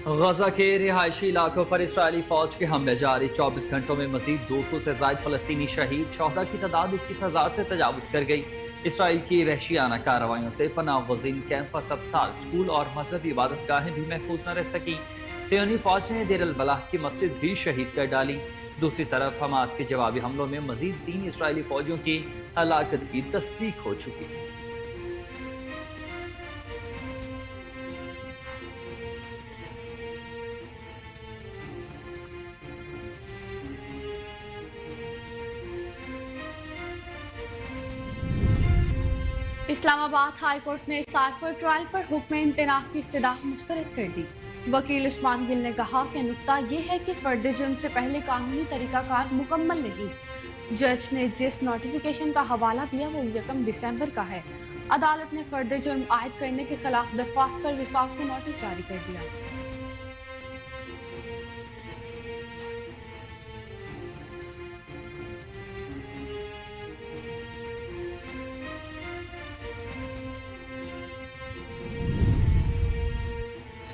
गजा के रिहायशी इलाकों पर इसराइली फौज के हमले जारी। 24 घंटों में मजीद 200 से ज्यादा फलस्तीनी शहीद। शोहदा की तादाद 21,000 से तजावुज कर गई। इसराइल की वहशियाना कार्रवाइयों से पनाह गजीन कैंप, अस्पताल, स्कूल और मजहबी इबादत गाहें भी महफूज न रह सकी। सियोनी फौज ने देर अल बलाह की मस्जिद भी शहीद कर डाली। दूसरी तरफ हमास के जवाबी हमलों में मजीद 3 इसराइली फौजियों की हलाकत की तस्दीक हो चुकी है। इस्लामाबाद हाई कोर्ट ने साइफर ट्रायल पर हुक्म इम्तनाअ की इस्तदा मुस्तरद कर दी। वकील उस्मान गिल ने कहा कि नुक्ता यह है कि फर्द जुर्म से पहले कानूनी तरीकाकार मुकम्मल नहीं। जज ने जिस नोटिफिकेशन का हवाला दिया वो 1 दिसंबर का है। अदालत ने फर्द जुर्म आयद करने के खिलाफ दरख्वास्त पर विफाक को नोटिस जारी कर दिया।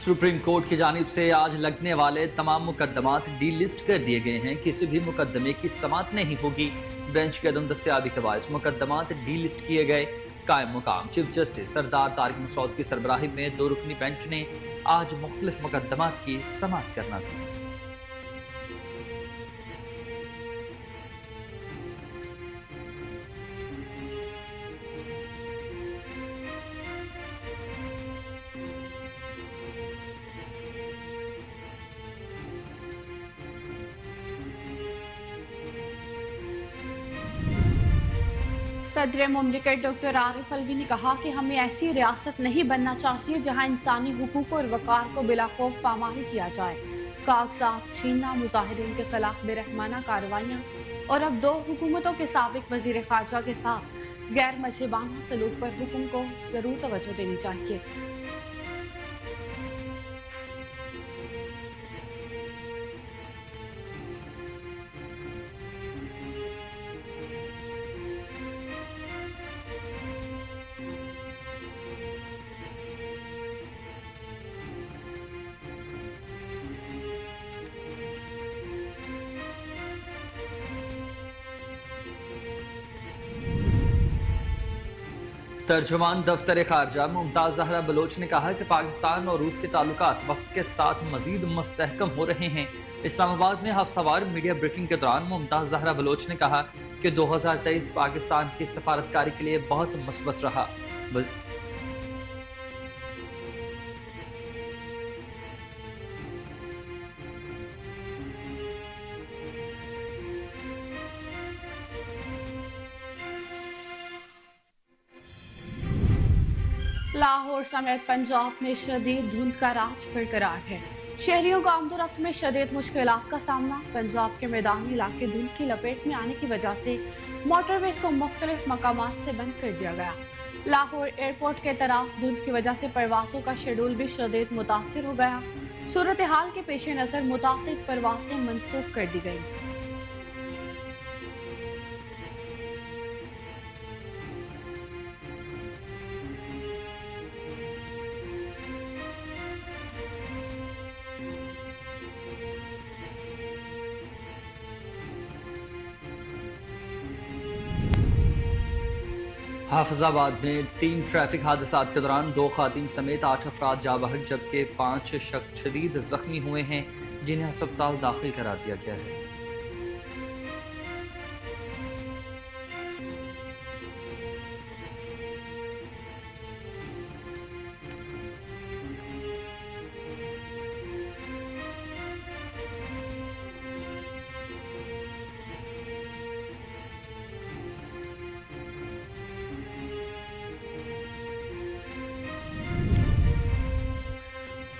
सुप्रीम कोर्ट की जानिब से आज लगने वाले तमाम मुकदमात डी लिस्ट कर दिए गए हैं। किसी भी मुकदमे की समाअत नहीं होगी। बेंच के अदम दस्तयाबी के बायस मुकदमात डी लिस्ट किए गए। कायम मुकाम चीफ जस्टिस सरदार तारिक मसूद की सरबराही में 2 रुकनी बेंच ने आज मुख्तलिफ मुकदमात की समाअत करना थी। सदर मुमलिकत डॉक्टर आरिफ अलवी ने कहा कि हमें ऐसी रियासत नहीं बनना चाहिए जहां इंसानी हुकूक और वकार को बिला खौफ पामाल किया जाए। कागजात छीनना, मुजाहिरीन के खिलाफ बेरहमाना कार्रवाइयाँ और अब 2 हुकूमतों के साबिक वजीर खारजा के साथ गैर मजहबाना सलूक पर हुक्म को जरूर तवज्जो देनी चाहिए। तर्जुमान दफ्तर खारजा मुमताज जहरा बलोच ने कहा कि पाकिस्तान और रूस के ताल्लुकात वक्त के साथ मजीद मुस्तहकम हो रहे हैं। इस्लामाबाद में हफ्तावार मीडिया ब्रीफिंग के दौरान मुमताज जहरा बलोच ने कहा कि 2023 पाकिस्तान की सफारतकारी के लिए बहुत मुस्बत रहा। लाहौर समेत पंजाब में शदीद धुंध का राज बरकरार है। शहरियों को आमदोरफ्त में शदीद मुश्किलात का सामना। पंजाब के मैदानी इलाके धुंध की लपेट में आने की वजह से मोटरवेज को मुख्तलिफ मकामात से बंद कर दिया गया। लाहौर एयरपोर्ट के तरफ धुंध की वजह से परवासों का शेड्यूल भी शदीद मुतासिर हो गया। सूरत हाल के पेश नजर मुताबिक परवासें मनसूख कर दी गई। हाफिजाबाद में 3 ट्रैफिक हादसात के दौरान 2 खातिन समेत 8 अफराद जाँ बहक, जबकि 5 शख्स शदीद जख्मी हुए हैं, जिन्हें अस्पताल दाखिल करा दिया गया है।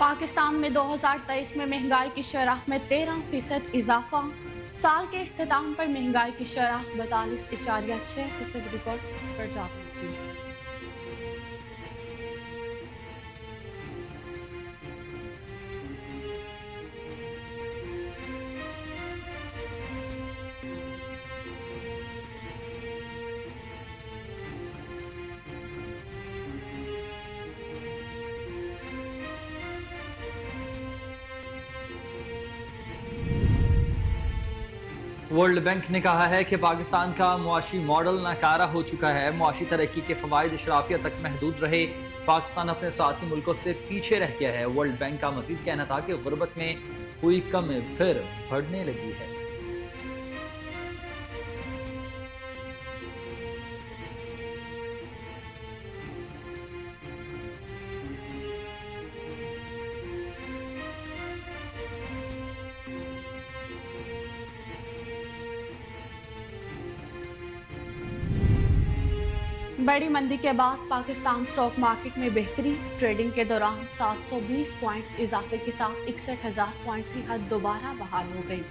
पाकिस्तान में 2023 में महंगाई की शरह में 13% इजाफा। साल के इख्तिताम पर महंगाई की शरह 42.6% रिकॉर्ड पर जा पहुंची। ورلڈ بینک نے کہا ہے کہ پاکستان کا معاشی ماڈل ناکارہ ہو چکا ہے، معاشی ترقی کے فوائد اشرافیہ تک محدود رہے، پاکستان اپنے ساتھی ملکوں سے پیچھے رہ گیا ہے۔ ورلڈ بینک کا مزید کہنا تھا کہ غربت میں ہوئی کمی پھر بڑھنے لگی ہے۔ بڑی مندی کے بعد پاکستان سٹاک مارکیٹ میں بہتری، ٹریڈنگ کے دوران 720 پوائنٹس اضافے کے ساتھ 61,000 پوائنٹس کی حد دوبارہ بحال ہو گئی۔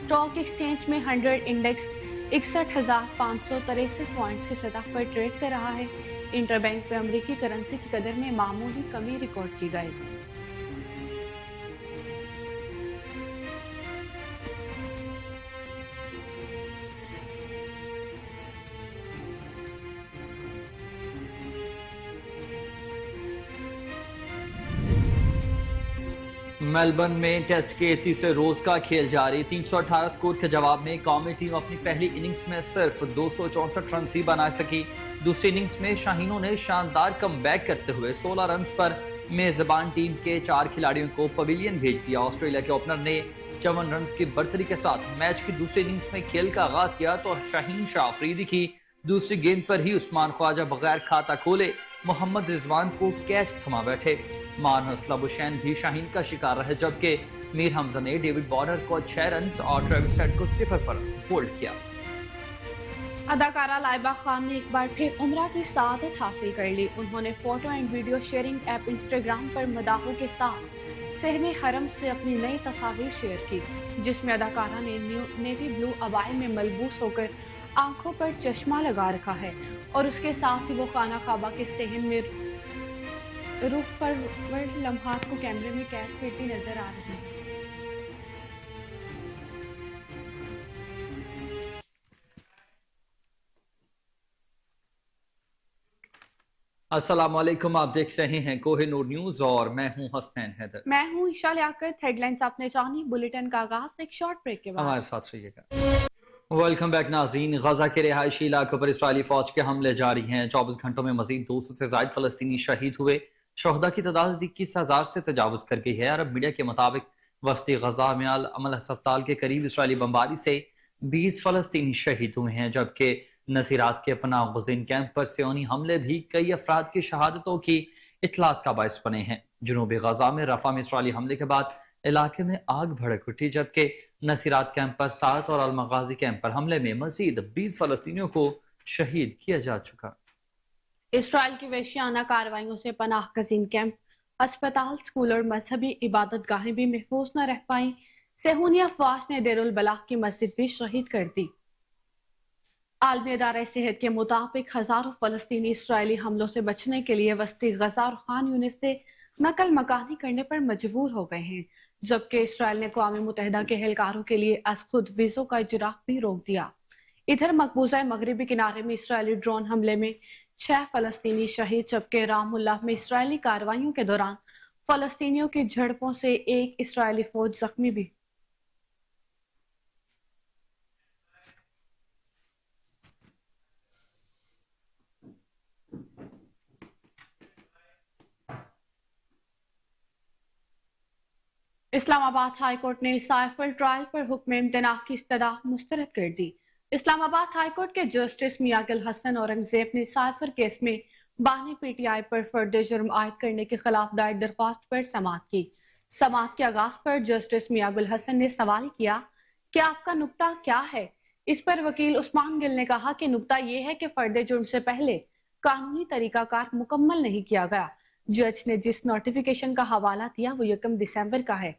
سٹاک ایکسچینج میں 100 انڈیکس 61,563 پوائنٹس کی سطح پر ٹریڈ کر رہا ہے۔ انٹر بینک میں امریکی کرنسی کی قدر میں معمولی کمی ریکارڈ کی گئی۔ میلبرن میں ٹیسٹ کے تیسرے روز کا کھیل جاری، 318 سکور کے جواب میں قومی ٹیم اپنی پہلی اننگز میں صرف 264 رنز ہی بنا سکی۔ دوسری اننگز میں شاہینوں نے شاندار کم بیک کرتے ہوئے 16 رنز پر میزبان ٹیم کے 4 کھلاڑیوں کو پویلین بھیج دیا۔ آسٹریلیا کے اوپنر نے 54 رنز کی برتری کے ساتھ میچ کی دوسری اننگز میں کھیل کا آغاز کیا تو شاہین شاہ آفریدی کی دوسری گیند پر ہی عثمان خواجہ بغیر کھاتا کھولے محمد رضوان کو کیچ تھما بیٹھے۔ مان حسلہ بشین بھی شاہین کا شکار رہے، جبکہ میر حمزہ نے ڈیوڈ وارنر کو 6 رنز اور ٹریوس ہیڈ کو 0 پر بولڈ کیا۔ اداکارہ لائبہ خان نے ایک بار پھر عمرہ کی سعادت حاصل کر لی۔ انہوں نے photo and video sharing app Instagram پر مداحوں کے ساتھ صحن حرم سے اپنی نئی تصاویر شیئر کی، جس میں اداکارہ نے نیوی بلو عبائی میں ملبوس ہو کر آنکھوں پر چشمہ لگا رکھا ہے اور اس کے ساتھ ہی وہ خانہ کعبہ کے صحن میں روح پرور لمحات کو کیمرے میں قید کرتی نظر آ رہی ہے۔ السلام علیکم، آپ دیکھ رہے ہیں کوہ نور نیوز اور میں ہوں حسنین حیدر۔ میں ہوں عشاء لیاقت۔ ہیڈ لائنز آپ نے جانی، بلیٹن کا آغاز ایک شارٹ بریک کے بعد۔ ہمارے ساتھ رہیے گا۔ ویلکم بیک ناظرین، غزہ کے رہائشی علاقوں پر اسرائیلی فوج کے حملے جاری ہیں۔ 24 گھنٹوں میں مزید 200 سے زائد فلسطینی شہید ہوئے، شہداء کی تعداد 21,000 سے تجاوز کر گئی ہے۔ عرب میڈیا کے مطابق وسطی غزہ میں العمل ہسپتال کے قریب اسرائیلی بمباری سے 20 فلسطینی شہید ہوئے ہیں، جبکہ نصیرات کے پناہ گزین کیمپ پر سیونی حملے بھی کئی افراد کی شہادتوں کی اطلاعات کا باعث بنے ہیں۔ جنوبی غزہ میں رفح میں اسرائیلی حملے کے بعد علاقے میں آگ بھڑک اٹھی، جبکہ نصیرات کیمپ پر 7 اور المغازی کیمپ پر حملے میں مزید 20 فلسطینیوں کو شہید کیا جا چکا۔ اسرائیل کی وحشیانہ کارروائیوں سے پناہ گزین کیمپ، اسپتال، اسکول اور مذہبی عبادت گاہیں بھی محفوظ نہ رہ پائیں۔ صہیونی افواج نے دیر البلاغ کی مسجد بھی شہید کر دی۔ عالمی ادارہ صحت کے مطابق ہزاروں فلسطینی اسرائیلی حملوں سے بچنے کے لیے وسطی غزہ اور خان یونس سے نقل مکانی کرنے پر مجبور ہو گئے ہیں، جبکہ اسرائیل نے اقوام متحدہ کے اہلکاروں کے لیے از خود ویزوں کا اجراء بھی روک دیا۔ ادھر مقبوضہ مغربی کنارے میں اسرائیلی ڈرون حملے میں 6 فلسطینی شہید، جبکہ رام اللہ میں اسرائیلی کارروائیوں کے دوران فلسطینیوں کی جھڑپوں سے ایک اسرائیلی فوج زخمی بھی۔ اسلام آباد ہائی کورٹ نے سائفر ٹرائل پر حکم امتناع کی استدعا مسترد کر دی۔ اسلام آباد ہائی کورٹ کے جسٹس میاں گل حسن اورنگزیب نے سائفر کیس میں بانی پی ٹی آئی پر فرد جرم عائد کرنے کے خلاف دائر درخواست پر سماعت کی۔ سماعت کے آغاز پر جسٹس میاں گل حسن نے سوال کیا کہ آپ کا نقطہ کیا ہے؟ اس پر وکیل عثمان گل نے کہا کہ نقطہ یہ ہے کہ فرد جرم سے پہلے قانونی طریقہ کار مکمل نہیں کیا گیا۔ جج نے جس نوٹیفیکیشن کا حوالہ دیا وہ 1 دسمبر کا ہے۔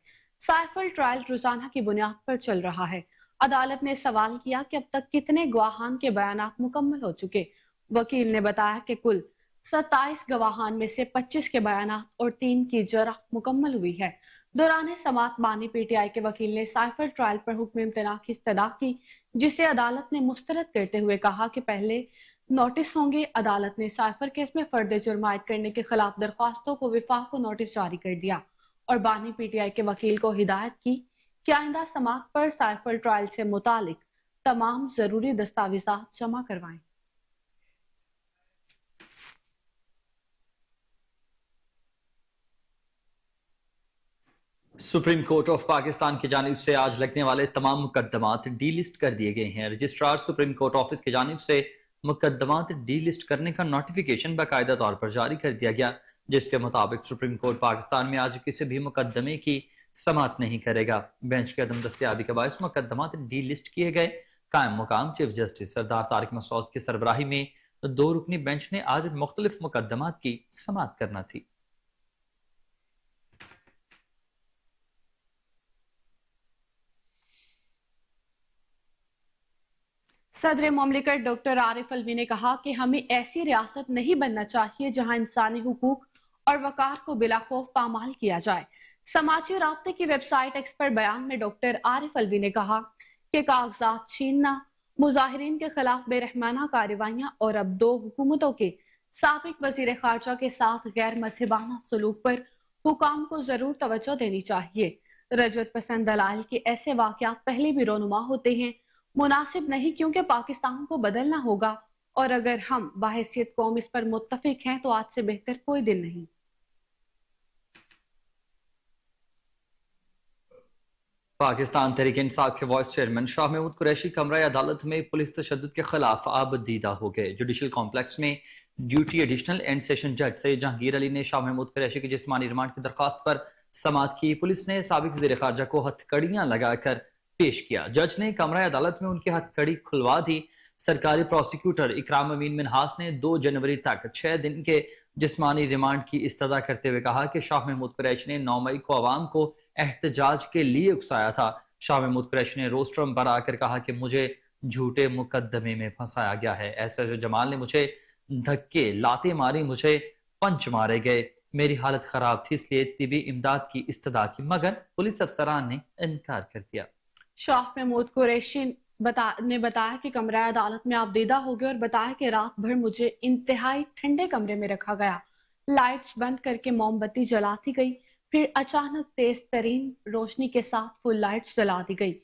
سائفر ٹرائل روزانہ کی بنیاد پر چل رہا ہے۔ عدالت نے سوال کیا کہ اب تک کتنے گواہان کے بیانات مکمل ہو چکے۔ وکیل نے بتایا کہ کل 27 گواہان میں سے 25 کے بیانات اور 3 کی جرح مکمل ہوئی ہے۔ دوران سماعت بانی پی ٹی آئی کے وکیل نے سائفر ٹرائل پر حکم امتناع کی استدعا کی، جسے عدالت نے مسترد کرتے ہوئے کہا کہ پہلے نوٹس ہوں گے۔ عدالت نے سائفر کیس میں فرد جرم عائد کرنے کے خلاف درخواستوں کو وفاق کو نوٹس جاری کر دیا اور بانی پی ٹی آئی کے وکیل کو ہدایت کی کہ آئندہ سماعت پر سائفر ٹرائل سے متعلق तमाम जरूरी दस्तावेजात जमा करवाएं। सुप्रीम कोर्ट ऑफ पाकिस्तान की जानिब से आज लगने वाले तमाम मुकदमात डी लिस्ट कर दिए गए हैं। रजिस्ट्रार सुप्रीम कोर्ट ऑफिस की जानिब से मुकदमात डी लिस्ट करने का नोटिफिकेशन बाकायदा तौर पर जारी कर दिया गया, जिसके मुताबिक सुप्रीम कोर्ट पाकिस्तान में आज किसी भी मुकदमे की समाअत नहीं करेगा। बेंच के अदम दस्तयाबी के बायस मुकदमात डी लिस्ट किए गए। कायम मुकाम चीफ जस्टिस सरदार तारिक मसूद की सरबराही में 2 रुकनी बेंच ने आज मुख्तलिफ मुकदमात की समाअत करना थी। सदर मुमलिकत डॉक्टर आरिफ अलवी ने कहा कि हमें ऐसी रियासत नहीं बनना चाहिए जहां इंसानी हुकूक और वकार को बिला खौफ पामाल किया जाए। समाजी राब्ते की वेबसाइट एक्स पर बयान में डॉक्टर आरिफ अलवी ने कहा कि कागजात छीनना, मुजाहिरीन के खिलाफ बेरहमाना कार्रवाइयां और अब 2 हुकूमतों के साबिक वजीर खारजा के साथ गैर मजहबाना सलूक पर हुकाम को जरूर तवज्जो देनी चाहिए। रजत पसंद दलाल के ऐसे वाकयात पहले भी रोनुमा होते हैं, मुनासिब नहीं, क्योंकि पाकिस्तान को बदलना होगा और अगर हम बाहैसियत कौम इस पर मुत्तफिक हैं तो आज से बेहतर कोई दिन नहीं। पाकिस्तान तहरीक इंसाफ के वाइस चेयरमैन शाह महमूद कुरैशी कमरा अदालत में पुलिस तशद्दुद के खिलाफ आबदीदा हो गए। जुडिशल कॉम्प्लेक्स में ड्यूटी एडिशनल एंड सेशन जज सैयद जहांगीर अली ने शाह महमूद कुरैशी की जिस्मानी रिमांड की दरख्वास्त पर समाअत की। पुलिस ने साबिक वज़ीर खारजा को हथकड़ियां लगाकर पेश किया। जज ने कमरा अदालत में उनकी हथकड़ी खुलवा दी। सरकारी प्रोसिक्यूटर इकराम अमीन मिनहास ने 2 जनवरी तक 6 दिन के जिस्मानी रिमांड की इस्तदा करते हुए कहा कि शाह महमूद कुरैशी ने 9 मई को अवाम को एहतजाज के लिए उकसाया था। शाह महमूद कुरैशी ने रोस्ट्रम पर आकर कहा कि मुझे झूठे मुकदमे में फंसाया गया है। एसएचओ जमाल ने मुझे धक्के लाते मारी, मुझे पंच मारे गए, मेरी हालत खराब थी इसलिए तिबी इमदाद की इस्तदा की, मगर पुलिस अफसरान ने इनकार कर दिया। शाह महमूद कुरैशी ने बताया कि कमरा अदालत में आबदीदा हो गए और बताया कि रात भर मुझे इंतहाई ठंडे कमरे में रखा गया, लाइट्स बंद करके मोमबत्ती जला दी गई, फिर अचानक तेज तरीन रोशनी के साथ फुल लाइट्स जला दी गई।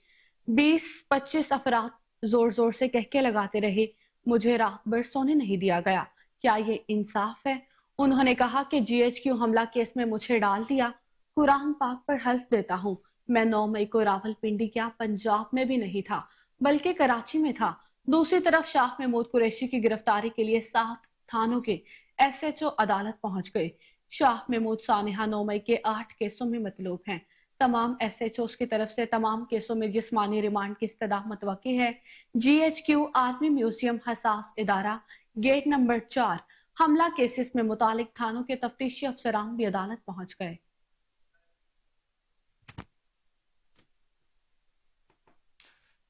20-25 अफराद जोर जोर से कहके लगाते रहे, मुझे रात भर सोने नहीं दिया गया। क्या ये इंसाफ है? उन्होंने कहा कि GHQ हमला केस में मुझे डाल दिया। कुरान पाक पर हल्फ देता हूँ, मैं 9 मई को रावलपिंडी क्या पंजाब में भी नहीं था, बल्कि कराची में था। दूसरी तरफ शाह महमूद कुरैशी की गिरफ्तारी के लिए 7 थानों के SHO अदालत पहुंच गए। शाह महमूद सानिहा 9 मई के 8 केसों में मतलूब हैं। तमाम SHOs की तरफ से तमाम केसों में जिस्मानी रिमांड की इस्तदा मुतवक्की है। GHQ आर्मी म्यूजियम हसास इदारा गेट नंबर 4 हमला केसेस में मुतालिक थानों के तफ्तीशी अफसरान भी अदालत पहुंच गए।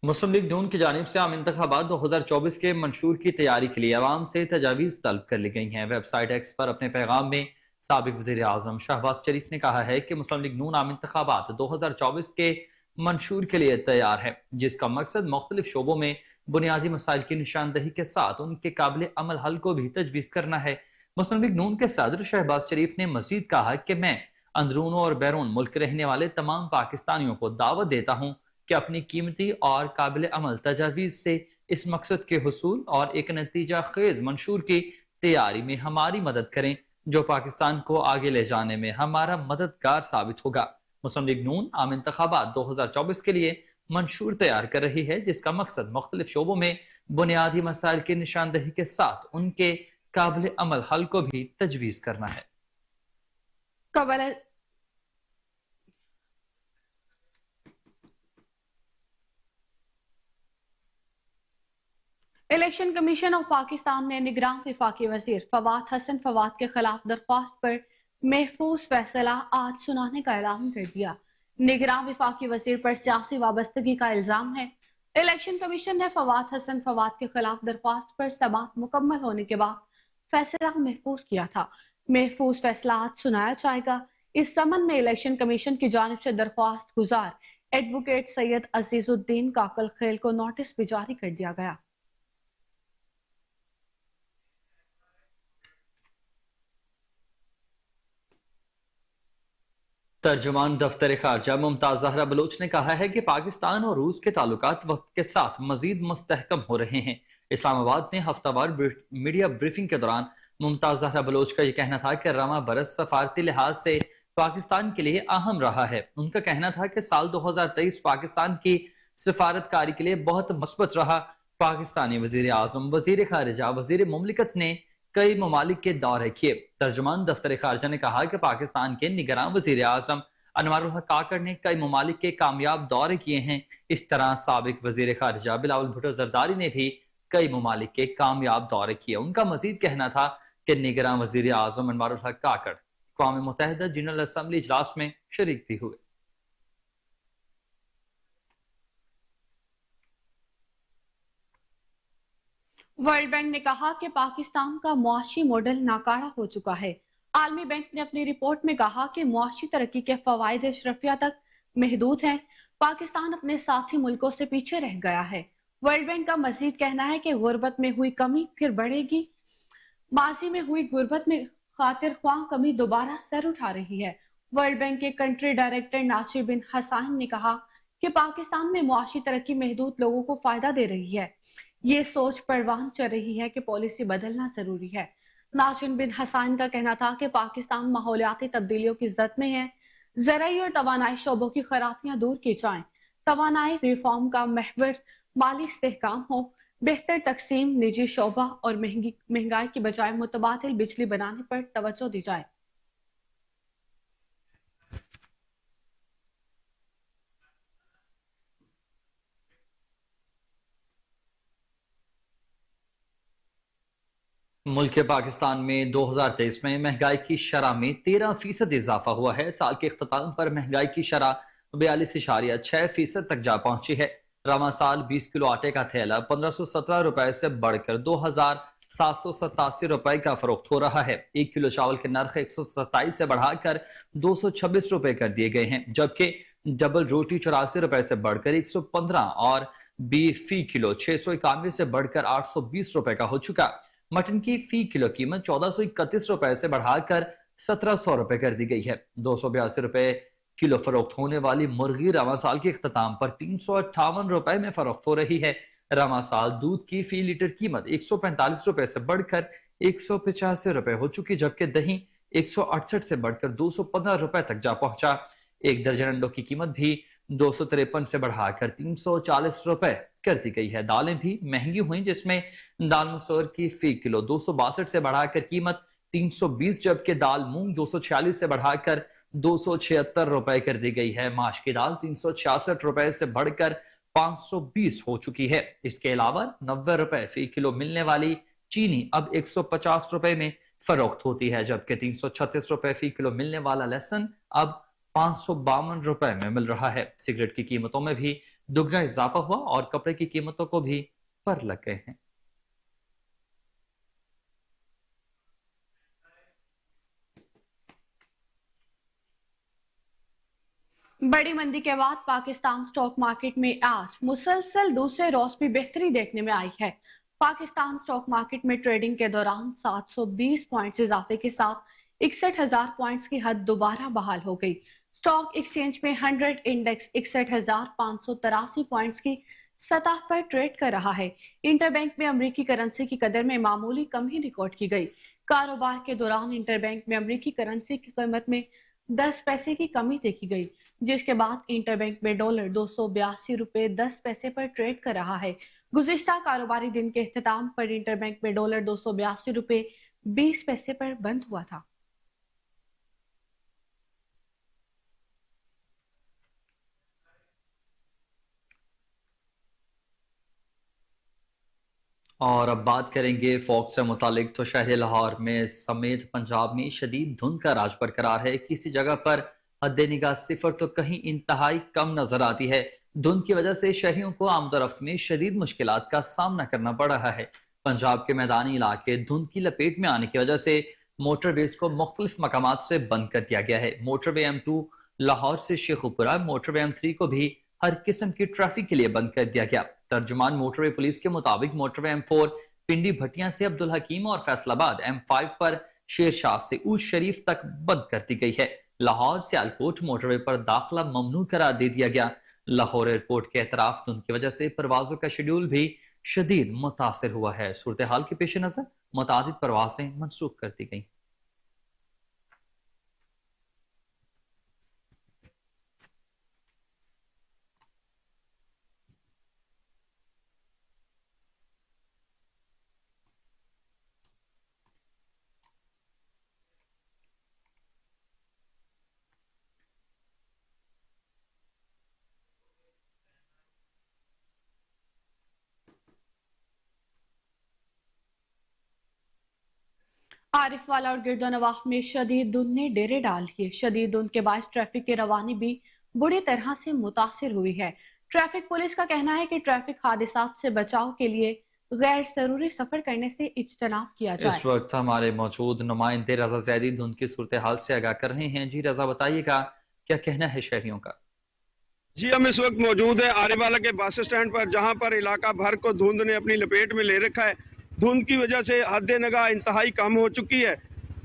मुस्लिम लीग नून की जानिब से आम इंतखाबात 2024 के मंशूर की तैयारी के लिए अवाम से तजावीज़ तलब कर ली गई हैं। वेबसाइट एक्स पर अपने पैगाम में साबिक वज़ीर आज़म शहबाज शरीफ ने कहा है कि मुस्लिम लीग नून आम इंतखाबात 2024 के मंशूर के लिए तैयार है, जिसका मकसद मुख्तलिफ शोबों में बुनियादी मसाइल की निशानदही के साथ उनके काबिल अमल हल को भी तजवीज़ करना है। मुस्लिम लीग नून के सदर शहबाज शरीफ ने मजीद कहा कि मैं अंदरून और बैरून मुल्क रहने वाले तमाम पाकिस्तानियों को दावत देता हूँ कि अपनी कीमती और काबिल अमल तजावीज़ से इस मकसद के हुसूल और एक नतीजा खेज मंशूर की तैयारी में हमारी मदद करें, जो पाकिस्तान को आगे ले जाने में हमारा मददगार साबित होगा। मुस्लिम लीग नून आम इंतखाबात 2024 के लिए मंशूर तैयार कर रही है, जिसका मकसद मुख्तलिफ शोबों में बुनियादी मसाइल की निशानदही के साथ उनके काबिल अमल हल को भी तजवीज़ करना है। इलेक्शन कमीशन ऑफ पाकिस्तान ने निगरान वफाकी वजीर फवाद हसन फवाद के खिलाफ दरख्वास्त पर महफूज फैसला आज सुनाने का ऐलान कर दिया। निगरान वफाकी वजीर पर सियासी वाबस्तगी का इल्जाम है। इलेक्शन कमीशन ने फवाद हसन फवाद के खिलाफ दरख्वास्त पर समाअत मुकम्मल होने के बाद फैसला महफूज किया था। महफूज फैसला आज सुनाया जाएगा। इस समन में इलेक्शन कमीशन की जानिब से दरख्वास्त गुजार एडवोकेट सैयद अजीजुद्दीन काकल खेल को नोटिस भी जारी कर दिया गया। ترجمان دفتر خارجہ ممتاز زہرا بلوچ نے کہا ہے کہ پاکستان اور روس کے تعلقات وقت کے ساتھ مزید مستحکم ہو رہے ہیں۔ اسلام آباد میں ہفتہ وار میڈیا بریفنگ کے دوران ممتاز زہرا بلوچ کا یہ کہنا تھا کہ رواں برس سفارتی لحاظ سے پاکستان کے لیے اہم رہا ہے۔ ان کا کہنا تھا کہ سال 2023 پاکستان کی سفارت کاری کے لیے بہت مثبت رہا۔ پاکستانی وزیر اعظم، وزیر خارجہ، وزیر مملکت نے کئی ممالک کے دورے کیے۔ ترجمان دفتر خارجہ نے کہا کہ پاکستان کے نگراں وزیر اعظم انوار الحق کاکڑ نے کئی ممالک کے کامیاب دورے کیے ہیں۔ اس طرح سابق وزیر خارجہ بلاول بھٹو زرداری نے بھی کئی ممالک کے کامیاب دورے کیے۔ ان کا مزید کہنا تھا کہ نگراں وزیر اعظم انوار الحق کاکڑ اقوام متحدہ جنرل اسمبلی اجلاس میں شریک بھی ہوئے۔ ورلڈ بینک نے کہا کہ پاکستان کا معاشی ماڈل ناکارہ ہو چکا ہے۔ عالمی بینک نے اپنی رپورٹ میں کہا کہ معاشی ترقی کے فوائد اشرفیہ تک محدود ہیں۔ پاکستان اپنے ساتھی ملکوں سے پیچھے رہ گیا ہے۔ ورلڈ بینک کا مزید کہنا ہے کہ غربت میں ہوئی کمی پھر بڑھے گی۔ ماضی میں ہوئی غربت میں خاطر خواہ کمی دوبارہ سر اٹھا رہی ہے۔ ورلڈ بینک کے کنٹری ڈائریکٹر ناصر بن حسین نے کہا کہ پاکستان میں معاشی ترقی محدود لوگوں کو فائدہ دے رہی ہے۔ یہ سوچ پروان چڑھ رہی ہے کہ پالیسی بدلنا ضروری ہے۔ ناصر بن حسین کا کہنا تھا کہ پاکستان ماحولیاتی تبدیلیوں کی زد میں ہے۔ زرعی اور توانائی شعبوں کی خرابیاں دور کی جائیں۔ توانائی ریفارم کا محور مالی استحکام ہو، بہتر تقسیم، نجی شعبہ اور مہنگائی کی بجائے متبادل بجلی بنانے پر توجہ دی جائے۔ ملک پاکستان میں 2023 میں مہنگائی کی شرح میں 13% اضافہ ہوا ہے۔ سال کے اختتام پر مہنگائی کی شرح 42.6% تک جا پہنچی ہے۔ رواں سال 20 کلو آٹے کا تھیلا 1517 روپے سے بڑھ کر 2787 روپے کا فروخت ہو رہا ہے۔ 1 کلو چاول کے نرخ 127 سے بڑھا کر 226 روپے کر دیے گئے ہیں، جبکہ ڈبل روٹی 84 روپے سے بڑھ کر 115 اور بیف فی کلو 691 سے بڑھ کر 820 روپے کا ہو چکا۔ مٹن کی فی کلو قیمت 1431 روپے سے بڑھا کر 1700 روپے کر دی گئی ہے۔ 282 روپے کلو فروخت ہونے والی مرغی رواں سال کے اختتام پر 358 روپے میں فروخت ہو رہی ہے۔ رواں سال دودھ کی فی لیٹر قیمت 145 روپے سے بڑھ کر 185 روپے ہو چکی، جبکہ دہی 168 سے بڑھ کر 215 روپے تک جا پہنچا۔ ایک درجن انڈوں کی قیمت بھی 253 سے بڑھا کر 340 روپے کر دی گئی ہے۔ دالیں بھی مہنگی ہوئیں، جس میں دال مسور کی فی کلو 262 سے بڑھا کر قیمت 320، جبکہ دال مونگ 246 سے بڑھا کر 276 روپے کر دی گئی ہے۔ ماش کی دال 366 روپے سے بڑھ کر 520 ہو چکی ہے۔ اس کے علاوہ 90 روپے فی کلو ملنے والی چینی اب 150 روپے میں فروخت ہوتی ہے، جبکہ 336 روپے فی کلو ملنے والا لہسن اب 552 روپے میں مل رہا ہے۔ سگریٹ کی قیمتوں میں بھی دگنا اضافہ ہوا اور کپڑے کی قیمتوں کو بھی پر لگ گئے ہیں۔ بڑی مندی کے بعد پاکستان سٹاک مارکیٹ میں آج مسلسل دوسرے روز بھی بہتری دیکھنے میں آئی ہے۔ پاکستان سٹاک مارکیٹ میں ٹریڈنگ کے دوران 720 پوائنٹس اضافے کے ساتھ 61,000 پوائنٹس کی حد دوبارہ بحال ہو گئی۔ سٹاک ایکسچینج میں 100 انڈیکس 61,583 پوائنٹس کی سطح پر ٹریڈ کر رہا ہے۔ انٹر بینک میں امریکی کرنسی کی قدر میں معمولی کمی ریکارڈ کی گئی۔ کاروبار کے دوران انٹر بینک میں امریکی کرنسی کی قیمت میں 10 پیسے کی کمی دیکھی گئی، جس کے بعد انٹر بینک میں ڈالر 282 روپے 10 پیسے پر ٹریڈ کر رہا ہے۔ گزشتہ کاروباری دن کے اختتام پر انٹر بینک میں ڈالر 282 روپے 20 پیسے پر بند ہوا تھا۔ اور اب بات کریں گے فوگ سے متعلق، تو شہر لاہور میں سمیت پنجاب میں شدید دھند کا راج برقرار ہے۔ کسی جگہ پر حد نگاہ صفر تو کہیں انتہائی کم نظر آتی ہے۔ دھند کی وجہ سے شہریوں کو آمد و رفت میں شدید مشکلات کا سامنا کرنا پڑ رہا ہے۔ پنجاب کے میدانی علاقے دھند کی لپیٹ میں آنے کی وجہ سے موٹر ویز کو مختلف مقامات سے بند کر دیا گیا ہے۔ موٹر وے M2 لاہور سے شیخوپورہ، موٹر وے M3 کو بھی ہر قسم کی ٹریفک کے لیے بند کر دیا گیا۔ ترجمان موٹر وے پولیس کے مطابق موٹر وے M4 پنڈی بھٹیاں سے عبدالحکیم اور فیصل آباد، M5 پر شیر شاہ سے اوج شریف تک بند کر دی گئی ہے۔ लाहौर सियालकोट मोटरवे पर दाखिला ममनू करार दे दिया गया। लाहौर एयरपोर्ट के एतराफ धुंध की वजह से परवाजों का शेड्यूल भी शदीद मुतासर हुआ है। सूरत हाल के पेश नजर मुतादिद परवाजें मनसूख कर दी गई। आरिफ वाला और गिरदोनवाह में शदीद धुंध ने डेरे डाल दिए। शदीद धुंध के बाद ट्रैफिक की रवानी भी बुरी तरह से मुतासिर हुई है। ट्रैफिक पुलिस का कहना है कि ट्रैफिक हादसात से बचाव के लिए गैर जरूरी सफर करने से इज्तनाब किया जाए। इस वक्त हमारे मौजूद नुमाइंदे रजा जैदी धुंध की सूरत हाल से आगाह कर रहे हैं। जी रजा, बताइएगा क्या कहना है शहरियों का? जी, हम इस वक्त मौजूद है आरिवाला के बस स्टैंड पर, जहां पर इलाका भर को धुंध ने अपनी लपेट में ले रखा है। धुंध की वजह से हद नगाह इंतहाई कम हो चुकी है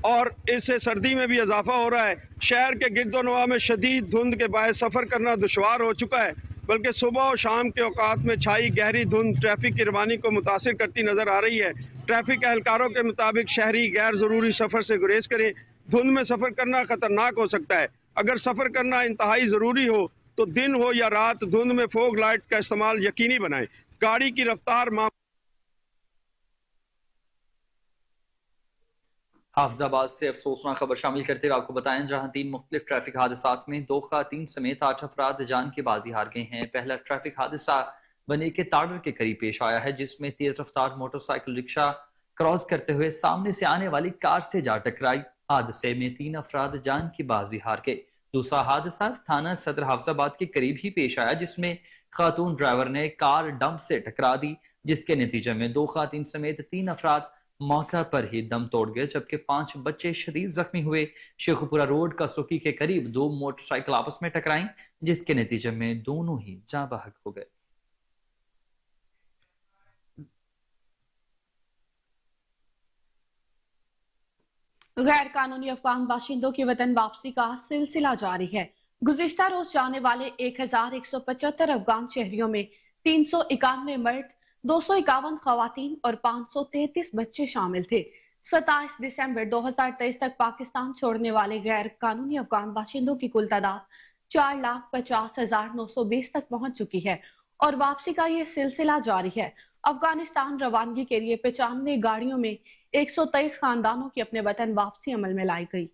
और इससे सर्दी में भी इजाफा हो रहा है। शहर के गिरदोनवा में शदीद धुंध के बायस सफ़र करना दुश्वार हो चुका है, बल्कि सुबह और शाम के औकात में छाई गहरी धुंध ट्रैफिक की रवानी को मुतासिर करती नज़र आ रही है। ट्रैफिक एहलकारों के मुताबिक शहरी गैर ज़रूरी सफ़र से गुरेज करें। धुंध में सफ़र करना ख़तरनाक हो सकता है। अगर सफ़र करना इंतहाई ज़रूरी हो तो दिन हो या रात धुंध में फोग लाइट का इस्तेमाल यकीनी बनाएं। गाड़ी की रफ्तार हाफिजाबाद से अफसोसनाक खबर शामिल करते हुए आपको बताएं, जहां 3 मुख्तलिफ ट्रैफिक हादसात में 2 खातीन समेत 8 अफराद जान की बाजी हार गए हैं। पहला ट्रैफिक हादसा बने के ताड़र के करीब पेश आया है, जिसमें तेज रफ्तार मोटरसाइकिल रिक्शा क्रॉस करते हुए सामने से आने वाली कार से जा टकराई। हादसे में 3 अफराद जान की बाजी हार गए। दूसरा हादसा थाना सदर हाफिजाबाद के करीब ही पेश आया, जिसमें खातून ड्राइवर ने कार डंप से टकरा दी, जिसके नतीजे में 2 खातीन समेत 3 अफराद मौका पर ही दम तोड़ गए, जबकि 5 बच्चे शदीद जख्मी हुए। शेखुपुरा रोड कसुकी के करीब 2 मोटरसाइकिल आपस में टकराई, जिसके नतीजे में दोनों ही जाँ बहक हो गए। गैर कानूनी अफगान बाशिंदों की वतन वापसी का सिलसिला जारी है। गुज़िश्ता रोज जाने वाले 1175 अफगान शहरियों में 391 मर्द, 251 खवातीन और 533 बच्चे शामिल थे। 27 दिसंबर 2023 तक पाकिस्तान छोड़ने वाले गैर कानूनी अफगान बाशिंदों की कुल तादाद 4,50,920 तक पहुंच चुकी है और वापसी का ये सिलसिला जारी है। अफगानिस्तान रवानगी के लिए 95 गाड़ियों में 123 खानदानों की अपने वतन वापसी अमल में लाई गई।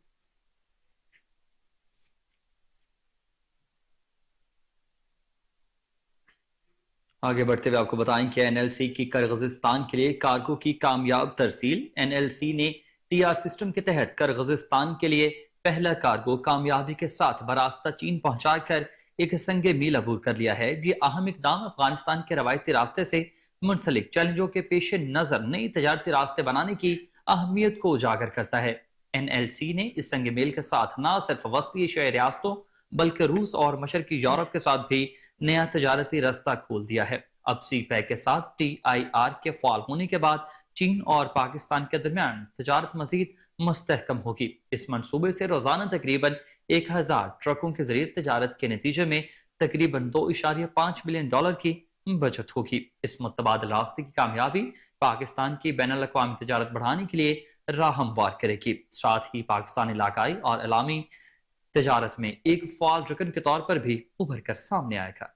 आगे बढ़ते हुए आपको बताएं कि एनएलसी की किर्गिस्तान के लिए कार्गो की कामयाब तरसील। एनएलसी ने टीआर सिस्टम के तहत किर्गिस्तान के लिए पहला कार्गो कामयाबी के साथ बरास्ता चीन पहुंचाकर एक संगे मील अबूर कर लिया है। ये अहम इकदाम अफगानिस्तान के रवायती रास्ते से मुंसलिक चैलेंजों के पेश नजर नई तजारती रास्ते बनाने की अहमियत को उजागर करता है। एनएलसी ने इस संग मेल के साथ न सिर्फ वस्ती एशियाई रियासतों बल्कि रूस और मशरकी यूरोप के साथ भी नया तजारती रास्ता खोल दिया है। अब सी पैक के साथ TIR के फाल होने के बाद चीन और पाकिस्तान के दरमियान तजारत मजीद मुस्तहकम होगी। इस मंसूबे से रोजाना तकरीबन 1000 ट्रकों के जरिए तजारत के नतीजे में तकरीबन $2.5 बिलियन की बचत होगी। इस मुतबादल रास्ते की कामयाबी पाकिस्तान की बैनुल अक़वामी तजारत बढ़ाने के लिए राह हमवार करेगी, साथ ही पाकिस्तान इलाकाई और इलामी तजारत में एक फाल रकन के तौर पर भी उभर कर सामने आएगा।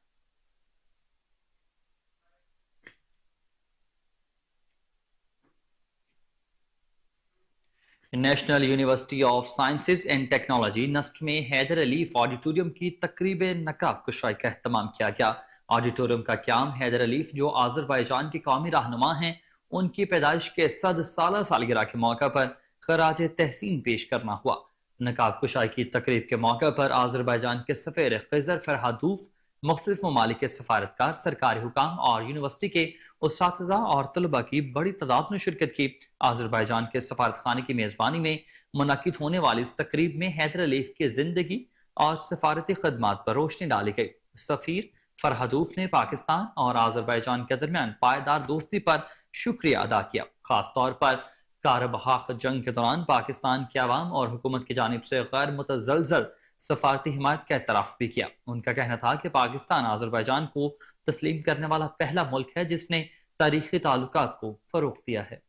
National university of sciences and technology NUST में हैदर अलीफ ऑडिटोरियम की तकरीब नकाब कुशाई का एहतमाम किया गया। ऑडिटोरियम का क्याम हैदर अलीफ जो आज़रबाईजान के कौमी रहनुमा हैं, उनकी पैदाइश के 100 साला सालगिरह के मौका पर खराज तहसीन पेश करना हुआ। नकाब कुशाई की तकरीब के मौका पर आज़रबाईजान के सफ़ीर खिज़र फरहादूफ, मुख्तलिफ ममालिक के सफारतकार, सरकारी हुकाम और यूनिवर्सिटी के उस्ताज़ा और तलबा की बड़ी तादाद में शिरकत की। आज़रबाईजान के सफारत खाने की मेज़बानी में मुनक्किद होने वाली इस तकरीब में हैदर अलीफ की जिंदगी और सफारती खदमात पर रोशनी डाली गई। सफ़ीर फरहादूफ ने पाकिस्तान और आज़रबाईजान के दरमियान पायदार दोस्ती पर शुक्रिया अदा किया, खास तौर पर कारबहाक जंग के दौरान पाकिस्तान के अवाम और हुकूमत की जानिब से गैर मुतज़लज़ल सफारती हिमायत का एतराफ़ भी किया। उनका कहना था कि पाकिस्तान आज़रबाईजान को तस्लीम करने वाला पहला मुल्क है जिसने तारीखी ताल्लुकात को फ़रोग़ दिया है।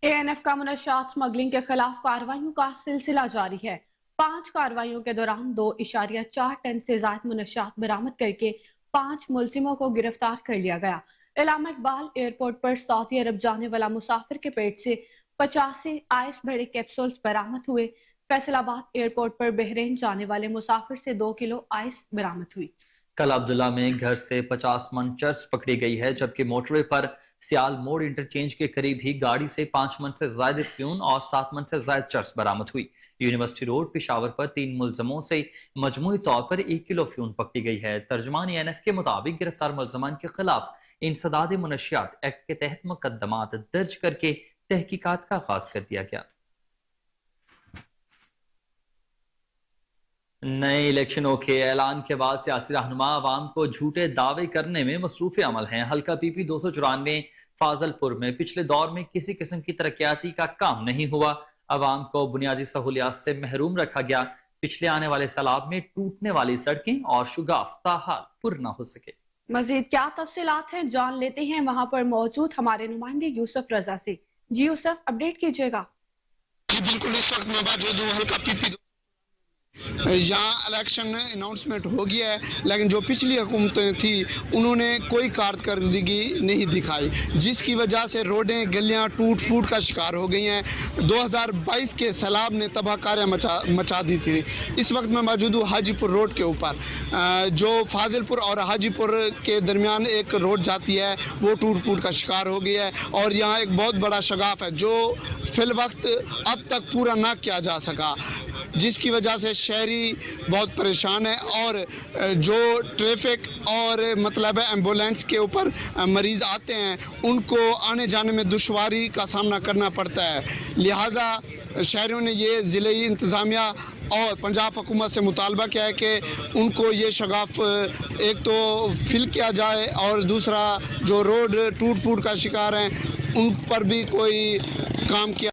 ANF का मुनश्शात स्मगलिंग के खिलाफ कार्रवाइयों का सिलसिला जारी है। 5 कार्रवाइयों के दौरान 2.4 टन से ज्यादा मुनश्शात बरामद करके 5 मुलजिमों को गिरफ्तार कर लिया गया। इलामा इकबाल एयरपोर्ट पर सऊदी अरब जाने वाला मुसाफिर के पेट से 85 आइस भरे कैप्सूल्स बरामद हुए। फैसलाबाद एयरपोर्ट पर बहरीन जाने वाले मुसाफिर से 2 किलो आइस बरामद हुई। कल अब्दुल्ला में घर से 50 मन चर्स पकड़ी गई है, जबकि मोटरवे पर सियाल मोड़ इंटरचेंज के करीब ही गाड़ी से 5 मन से ज्यादा फ्यून और 7 मन से ज्यादा चर्स बरामद हुई। यूनिवर्सिटी रोड पेशावर पर 3 मुलजमों से मजमूई तौर पर 1 किलो फ्यून पकड़ी गई है। तर्जमान ANF के मुताबिक गिरफ्तार मुलजमान के खिलाफ इंसदाद मुनशियात एक्ट के तहत मुकदमात दर्ज करके तहकीकात का आगाज कर दिया गया। नए इलेक्शनों के ऐलान के बाद सियासी रहनुमा आवाम को झूठे दावे करने में मसरूफ अमल हैं। हल्का PP 294 फाजलपुर में पिछले दौर में किसी किस्म की तरक्याती का काम नहीं हुआ। आवाम को बुनियादी सहूलियात से महरूम रखा गया। पिछले आने वाले सैलाब में टूटने वाली सड़कें और शुगाफ ताहाल पुर न हो सके। मजीद क्या तफसीलात हैं जान लेते हैं वहां पर मौजूद हमारे नुमाइंदे यूसुफ रजा से। जी यूसुफ, अपडेट कीजिएगा। जी बिल्कुल, इस वक्त मैं मौजूद हूँ हल्का PP। यहाँ इलेक्शन अनाउंसमेंट हो गया है, लेकिन जो पिछली हुकूमतें थी उन्होंने कोई कारकर्दगी नहीं दिखाई, जिसकी वजह से रोडें गलियाँ टूट फूट का शिकार हो गई हैं। 2022 के सैलाब ने तबाहकारियाँ मचा दी थी। इस वक्त मैं मौजूद हूँ हाजीपुर रोड के ऊपर, जो फाजिलपुर और हाजीपुर के दरमियान एक रोड जाती है वो टूट फूट का शिकार हो गया है। और यहाँ एक बहुत बड़ा शगाफ है जो फिल वक्त अब तक पूरा ना किया जा सका, जिसकी वजह से शहरी बहुत परेशान है। और जो ट्रैफिक और मतलब एम्बुलेंस के ऊपर मरीज़ आते हैं उनको आने जाने में दुश्वारी का सामना करना पड़ता है। लिहाजा शहरियों ने ये ज़िले इंतज़ामिया और पंजाब हुकूमत से मुतालबा किया है कि उनको ये शगाफ एक तो फिल किया जाए और दूसरा जो रोड टूट फूट का शिकार हैं उन पर भी कोई काम किया।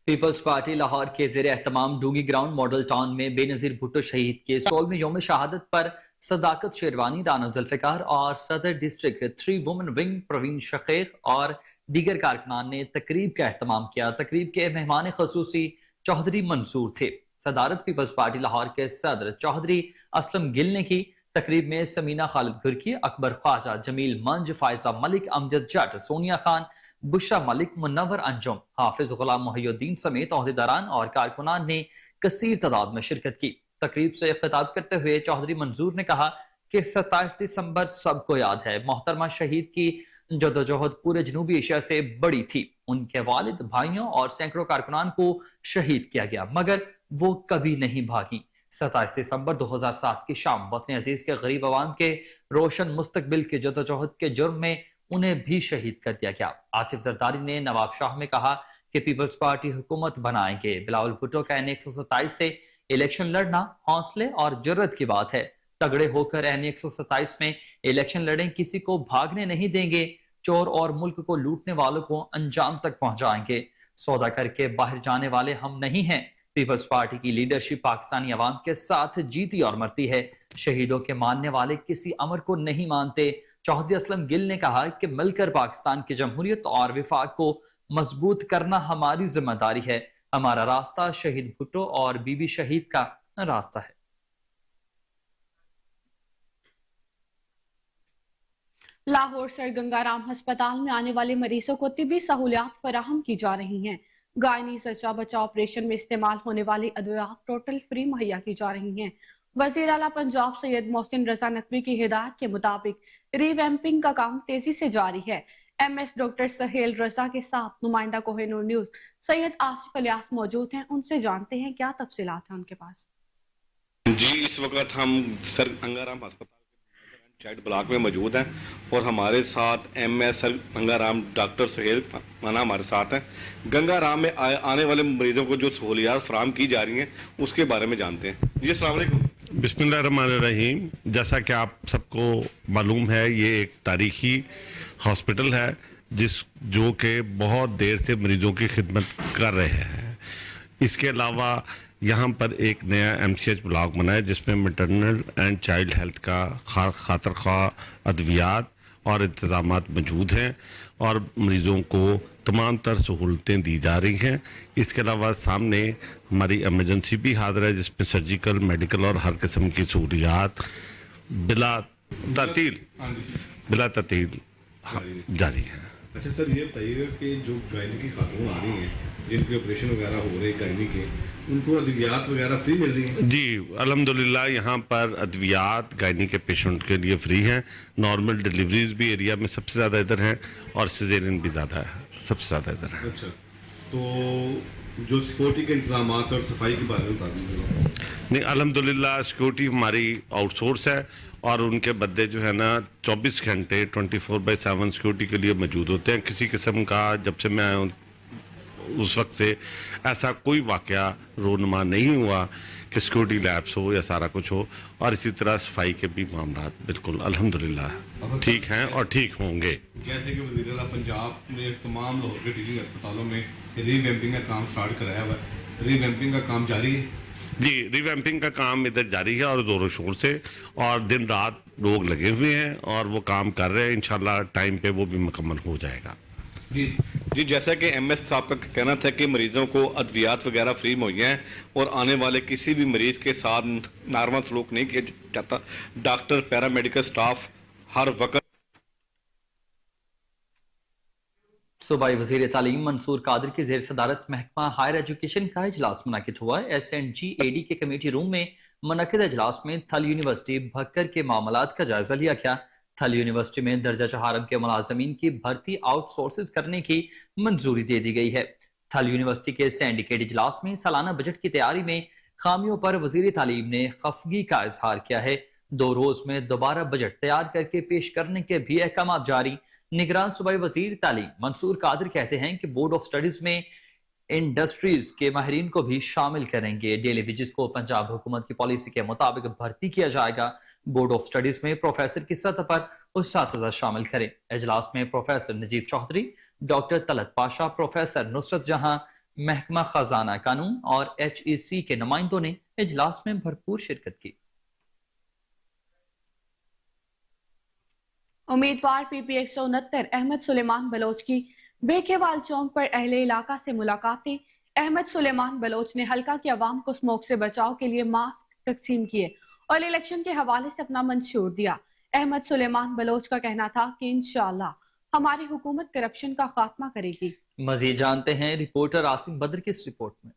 पीपल्स पार्टी लाहौर के ज़ेर एहतमाम डूंगी ग्राउंड मॉडल टाउन में बेनज़ीर भुट्टो शहीद के 16वें यौम शहादत पर सदाकत शेरवानी, राना जुल्फ़िकार और सदर डिस्ट्रिक्ट 3 वुमेन विंग प्रवीण शकीक और दीगर कारकुनान ने तकरीब का एहतमाम किया। तकरीब के मेहमान खसूसी चौधरी मंसूर थे। सदारत पीपल्स पार्टी लाहौर के सदर चौधरी असलम गिल ने की। तकरीब में समीना खालिद घुरकी, अकबर ख्वाजा, जमील मंज, फायजा मलिक, अमजद जट, सोनिया खान, बुशरा मलिक, मुन्नवर अंजुम, हाफिज गुलाम मोहिउद्दीन समेत ओहदेदारान और कारकुनान ने कसीर तादाद में शिरकत की। तकरीब से खिताब करते हुए चौधरी मंजूर ने कहा कि 27 दिसंबर सबको याद है। मोहतरमा शहीद की जदोजहद पूरे जनूबी एशिया से बड़ी थी। उनके वालिद, भाइयों और सैकड़ों कारकुनान को शहीद किया गया, मगर वो कभी नहीं भागी। 27 दिसंबर 2007 की शाम वतन अजीज के गरीब अवाम के रोशन मुस्तकबिल के जदोजहद के जुर्म में उन्हें भी शहीद कर दिया गया। आसिफ जरदारी ने नवाब शाह में कहा कि पीपल्स पार्टी हुकूमत बनाएंगे। बिलावल भुट्टो का NA 127 से इलेक्शन लड़ना हौसले और जुर्रत की बात है। तगड़े होकर NA 127 में इलेक्शन लड़ें, किसी को भागने नहीं देंगे। चोर और मुल्क को लूटने वालों को अंजाम तक पहुंचाएंगे। सौदा करके बाहर जाने वाले हम नहीं हैं। पीपल्स पार्टी की लीडरशिप पाकिस्तानी अवाम के साथ जीती और मरती है। शहीदों के मानने वाले किसी अमर को नहीं मानते। चौधरी असलम गिल ने कहा कि मिलकर पाकिस्तान की जमहूरियत और विफाक को मजबूत करना हमारी जिम्मेदारी है। हमारा रास्ता शहीद भुट्टो और बीबी शहीद का रास्ता है। लाहौर सर गंगाराम अस्पताल में आने वाले मरीजों को तिब्बी सहूलियात फराहम की जा रही हैं। गायनी सच्चा बच्चा ऑपरेशन में इस्तेमाल होने वाली अद्वियात टोटल फ्री मुहैया की जा रही हैं। वज़ीर आला पंजाब सैयद मोहसिन रजा नकवी की हिदायत के मुताबिक रिवैम्पिंग का काम तेजी से जारी है। MS डॉक्टर सहेल रजा के साथ नुमाइंदा कोहिनूर न्यूज सैयद आसिफ अलियास मौजूद हैं। उनसे जानते हैं क्या तफसीलात हैं उनके पास। जी, इस वक्त हम सर गंगाराम अस्पताल चाइल्ड ब्लॉक में मौजूद हैं और हमारे साथ MS sir Gangaram doctor Sahel माना हमारे साथ हैं। गंगाराम में आने वाले मरीजों को जो सहूलियात फराहम की जा रही हैं उसके बारे में जानते हैं। जी अस्सलाम वालेकुम। बिस्मिल्लाहिर्रहमानिर्रहीम। जैसा कि आप सबको मालूम है, ये एक तारीखी हॉस्पिटल है जो कि बहुत देर से मरीजों की खिदमत कर रहे हैं। इसके अलावा यहाँ पर एक नया MCH ब्लॉक बना है जिसमें मैटरनल एंड चाइल्ड हेल्थ का खातर ख्वाह अद्वियात और इंतज़ामात मौजूद हैं और मरीज़ों को तमाम तर सहूलतें दी जा रही हैं। इसके अलावा सामने हमारी एमरजेंसी भी हाजिर है जिसमें सर्जिकल, मेडिकल और हर किस्म की सहूलियात बिला तातील जारी हैं। अच्छा सर, ये बताइएगा कि जो गायनी की खातून आ रही हैं जिनके ऑपरेशन वगैरह हो रहे हैं गायनी के, उनको अद्वियात वगैरह फ्री मिल रही हैं? जी अल्हम्दुलिल्लाह, यहाँ पर अद्वियात गायनी के पेशेंट के लिए फ्री हैं। नॉर्मल डिलीवरीज भी एरिया में सबसे ज़्यादा इधर हैं और सिजेरियन भी ज़्यादा है, सबसे ज़्यादा इधर है। अच्छा, तो जो सिक्योरिटी के इंतजाम और सफाई के बारे में बता दीजिए। नहीं, अल्हम्दुलिल्लाह सिक्योरिटी हमारी आउटसोर्स है और उनके बंदे जो है ना 24 घंटे 24/7 सिक्योरिटी के लिए मौजूद होते हैं। किसी किस्म का जब से मैं आया हूँ उस वक्त से ऐसा कोई वाकया रोनमा नहीं हुआ कि सिक्योरिटी लैब्स हो या सारा कुछ हो। और इसी तरह सफाई के भी मामला बिल्कुल अल्हम्दुलिल्लाह ठीक हैं और ठीक होंगे। जैसे कि वज़ीर आला पंजाब ने तमाम लाहौर के टीचिंग अस्पतालों में रीवैम्पिंग का काम स्टार्ट कराया हुआ है, रीवैम्पिंग का काम जारी है? जी, रिवैम्पिंग का काम इधर जारी है और ज़ोरों शोर से, और दिन रात लोग लगे हुए हैं और वो काम कर रहे हैं। इंशाल्लाह टाइम पे वो भी मुकम्मल हो जाएगा। जी, जैसा कि MS साहब का कहना था कि मरीजों को अद्वियात वगैरह फ्री मुहैया हैं और आने वाले किसी भी मरीज के साथ नार्मल सलूक नहीं किया जाता। डॉक्टर, पैरामेडिकल स्टाफ हर वक्त। सूबाई वज़ीर तालीम मंसूर कादर की ज़ेर सदारत महकमा हायर एजुकेशन का इजलास मुनक़िद हुआ। SNGAD के कमेटी रूम में मुनक़िद इजलास में थल यूनिवर्सिटी भक्कर के मामलात का जायजा लिया गया। थल यूनिवर्सिटी में दर्जा चहारम के मुलाजमीन की भर्ती आउटसोर्सेज करने की मंजूरी दे दी गई है। थल यूनिवर्सिटी के सिंडिकेट इजलास में सालाना बजट की तैयारी में खामियों पर वज़ीर तालीम ने खफगी का इजहार किया है। 2 रोज में दोबारा बजट तैयार करके पेश करने के भी अहकाम जारी। निगरान सूबाई वज़ीर तालीम मंसूर कादर कहते हैं कि बोर्ड ऑफ स्टडीज में इंडस्ट्रीज के माहिरीन को भी शामिल करेंगे। डेली वेजेस को पंजाब हुकूमत की पॉलिसी के मुताबिक भर्ती किया जाएगा। बोर्ड ऑफ स्टडीज में प्रोफेसर की सतह पर उस्ताद शामिल करें। इजलास में professor Najeeb Chaudhry, doctor Talat Pasha, professor Nusrat Jahan, महकमा खजाना कानून और HEC के नुमाइंदों ने इजलास में भरपूर शिरकत की। उम्मीदवार PP 169 अहमद सुलेमान बलोच की बेखेवाल चौक पर अहले इलाका से मुलाकातें। अहमद सुलेमान बलोच ने हल्का की आवाम को स्मोक से बचाव के लिए मास्क तकसीम किए और इलेक्शन के हवाले से अपना मंशूर दिया। अहमद सुलेमान बलोच का कहना था कि इंशाअल्लाह हमारी हुकूमत करप्शन का खात्मा करेगी। मजीद जानते हैं रिपोर्टर आसिम बद्र की इस रिपोर्ट में।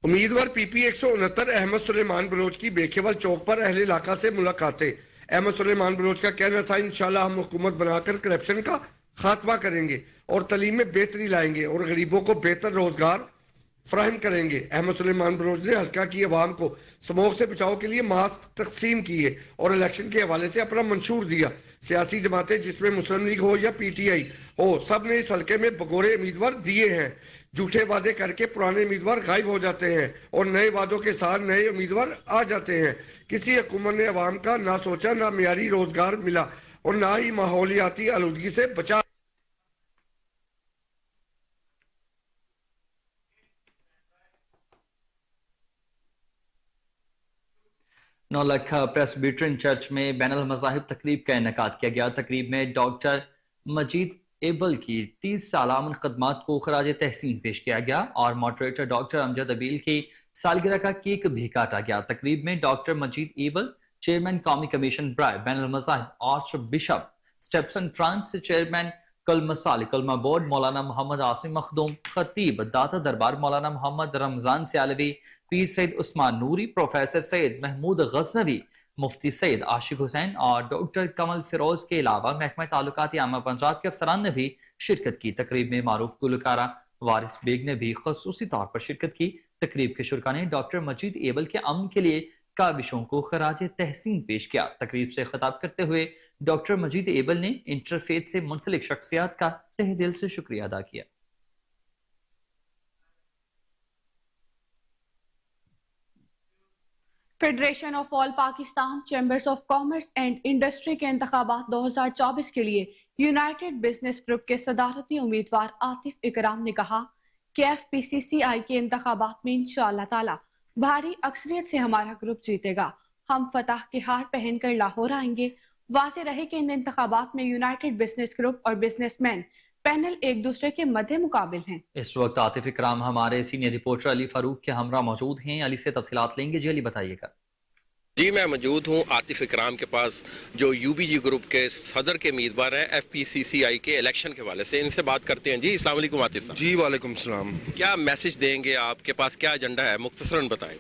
उम्मीदवार PP 169 अहमद सुलेमान बलोच की बेखेवाल चौक पर अहले इलाका से मुलाकातें। अहमद सुलेमान बलोच का कहना था इंशाल्लाह हम हुकूमत बनाकर करप्शन का खात्मा करेंगे और तालीम में बेहतरी लाएंगे और गरीबों को बेहतर रोजगार फराहम करेंगे। अहमद सुलेमान बलोच ने हल्का की आवाम को स्मोक से बचाव के लिए मास्क तकसीम किए और इलेक्शन के हवाले से अपना मंशूर दिया। सियासी जमातें जिसमें मुस्लिम लीग हो या PTI हो, सब ने इस हल्के में बगोरे उम्मीदवार दिए हैं। झूठे वादे करके पुराने उम्मीदवार गायब हो जाते हैं और नए वादों के साथ नए उम्मीदवार आ जाते हैं। किसी हुकूमत ने अवाम का ना सोचा, ना मियारी रोजगार मिला और ना ही माहौलियाती आलूदगी से बचा। 9 लाख प्रेस्बिटरियन चर्च में बैनुल मज़ाहिब तकरीब का इनेकाद किया गया। तकरीब में डॉक्टर मजीद एबल की 30 साल खदमात को खराज तहसीन पेश किया गया और मॉडरेटर डॉक्टर अमजद अबील की सालगिरह का केक भी काटा गया। तकरीब में डॉक्टर मजीद एबल, चेयरमैन कौमी कमीशन ब्राय बैनुल मज़ाहिब, आर्च बिशप स्टेप्सन फ्रांस, चेयरमैन कल मसाल कलमा बोर्ड मौलाना मोहम्मद आसिम मखदूम, खतीब दाता दरबार मौलाना मोहम्मद रमजान सियालवी, पीर सैयद उस्मान नूरी, प्रोफेसर सैयद महमूद गजनवी, मुफ्ती सैयद आशिक हुसैन और डॉक्टर कमल फिरोज के अलावा महकमा ताल्लुकात आमा पंजाब के अफसरान ने भी शिरकत की। तकरीब में मारूफ गुलकारा वारिस बेग ने भी खसूसी तौर पर शिरकत की। तकरीब के शुरका ने डॉक्टर मजीद एबल के अमन के लिए काविशों को खराज तहसीन पेश किया। तकरीब से खिताब करते हुए डॉक्टर मजीद एबल ने इंटरफेथ से मुंसलिक शख्सियात का तहे दिल से शुक्रिया अदा किया। Federation of all Pakistan chambers of commerce and industry के इंतखाबात 2024 के लिए यूनाइटेड बिजनेस ग्रुप के सदारती उम्मीदवार आतिफ इकराम ने कहा कि FPCCI के इंतखाबात में इंशाअल्लाह ताला भारी अक्सरियत से हमारा ग्रुप जीतेगा। हम फतह के हार पहनकर लाहौर आएंगे। वाज़ेह रहे कि इन इंतखाबात में यूनाइटेड बिजनेस ग्रुप और बिजनेसमैन पैनल एक दूसरे के मध्य मुकाबिल हैं। इस वक्त आतिफ इकराम हमारे सीनियर रिपोर्टर अली फारूक के हमरा मौजूद हैं। अली से तफसीलात लेंगे। जी अली बताइएगा। जी मैं मौजूद हूँ आतिफ इकराम के पास जो UBG ग्रुप के सदर के उम्मीदवार हैं FPCCI के इलेक्शन के हवाले से। इनसे बात करते हैं। जी अस्सलाम वालेकुम आतिफ साहब। जी वालेकुम सलाम। क्या मैसेज देंगे, आपके पास क्या एजेंडा है, मुख्तसरन बताएं।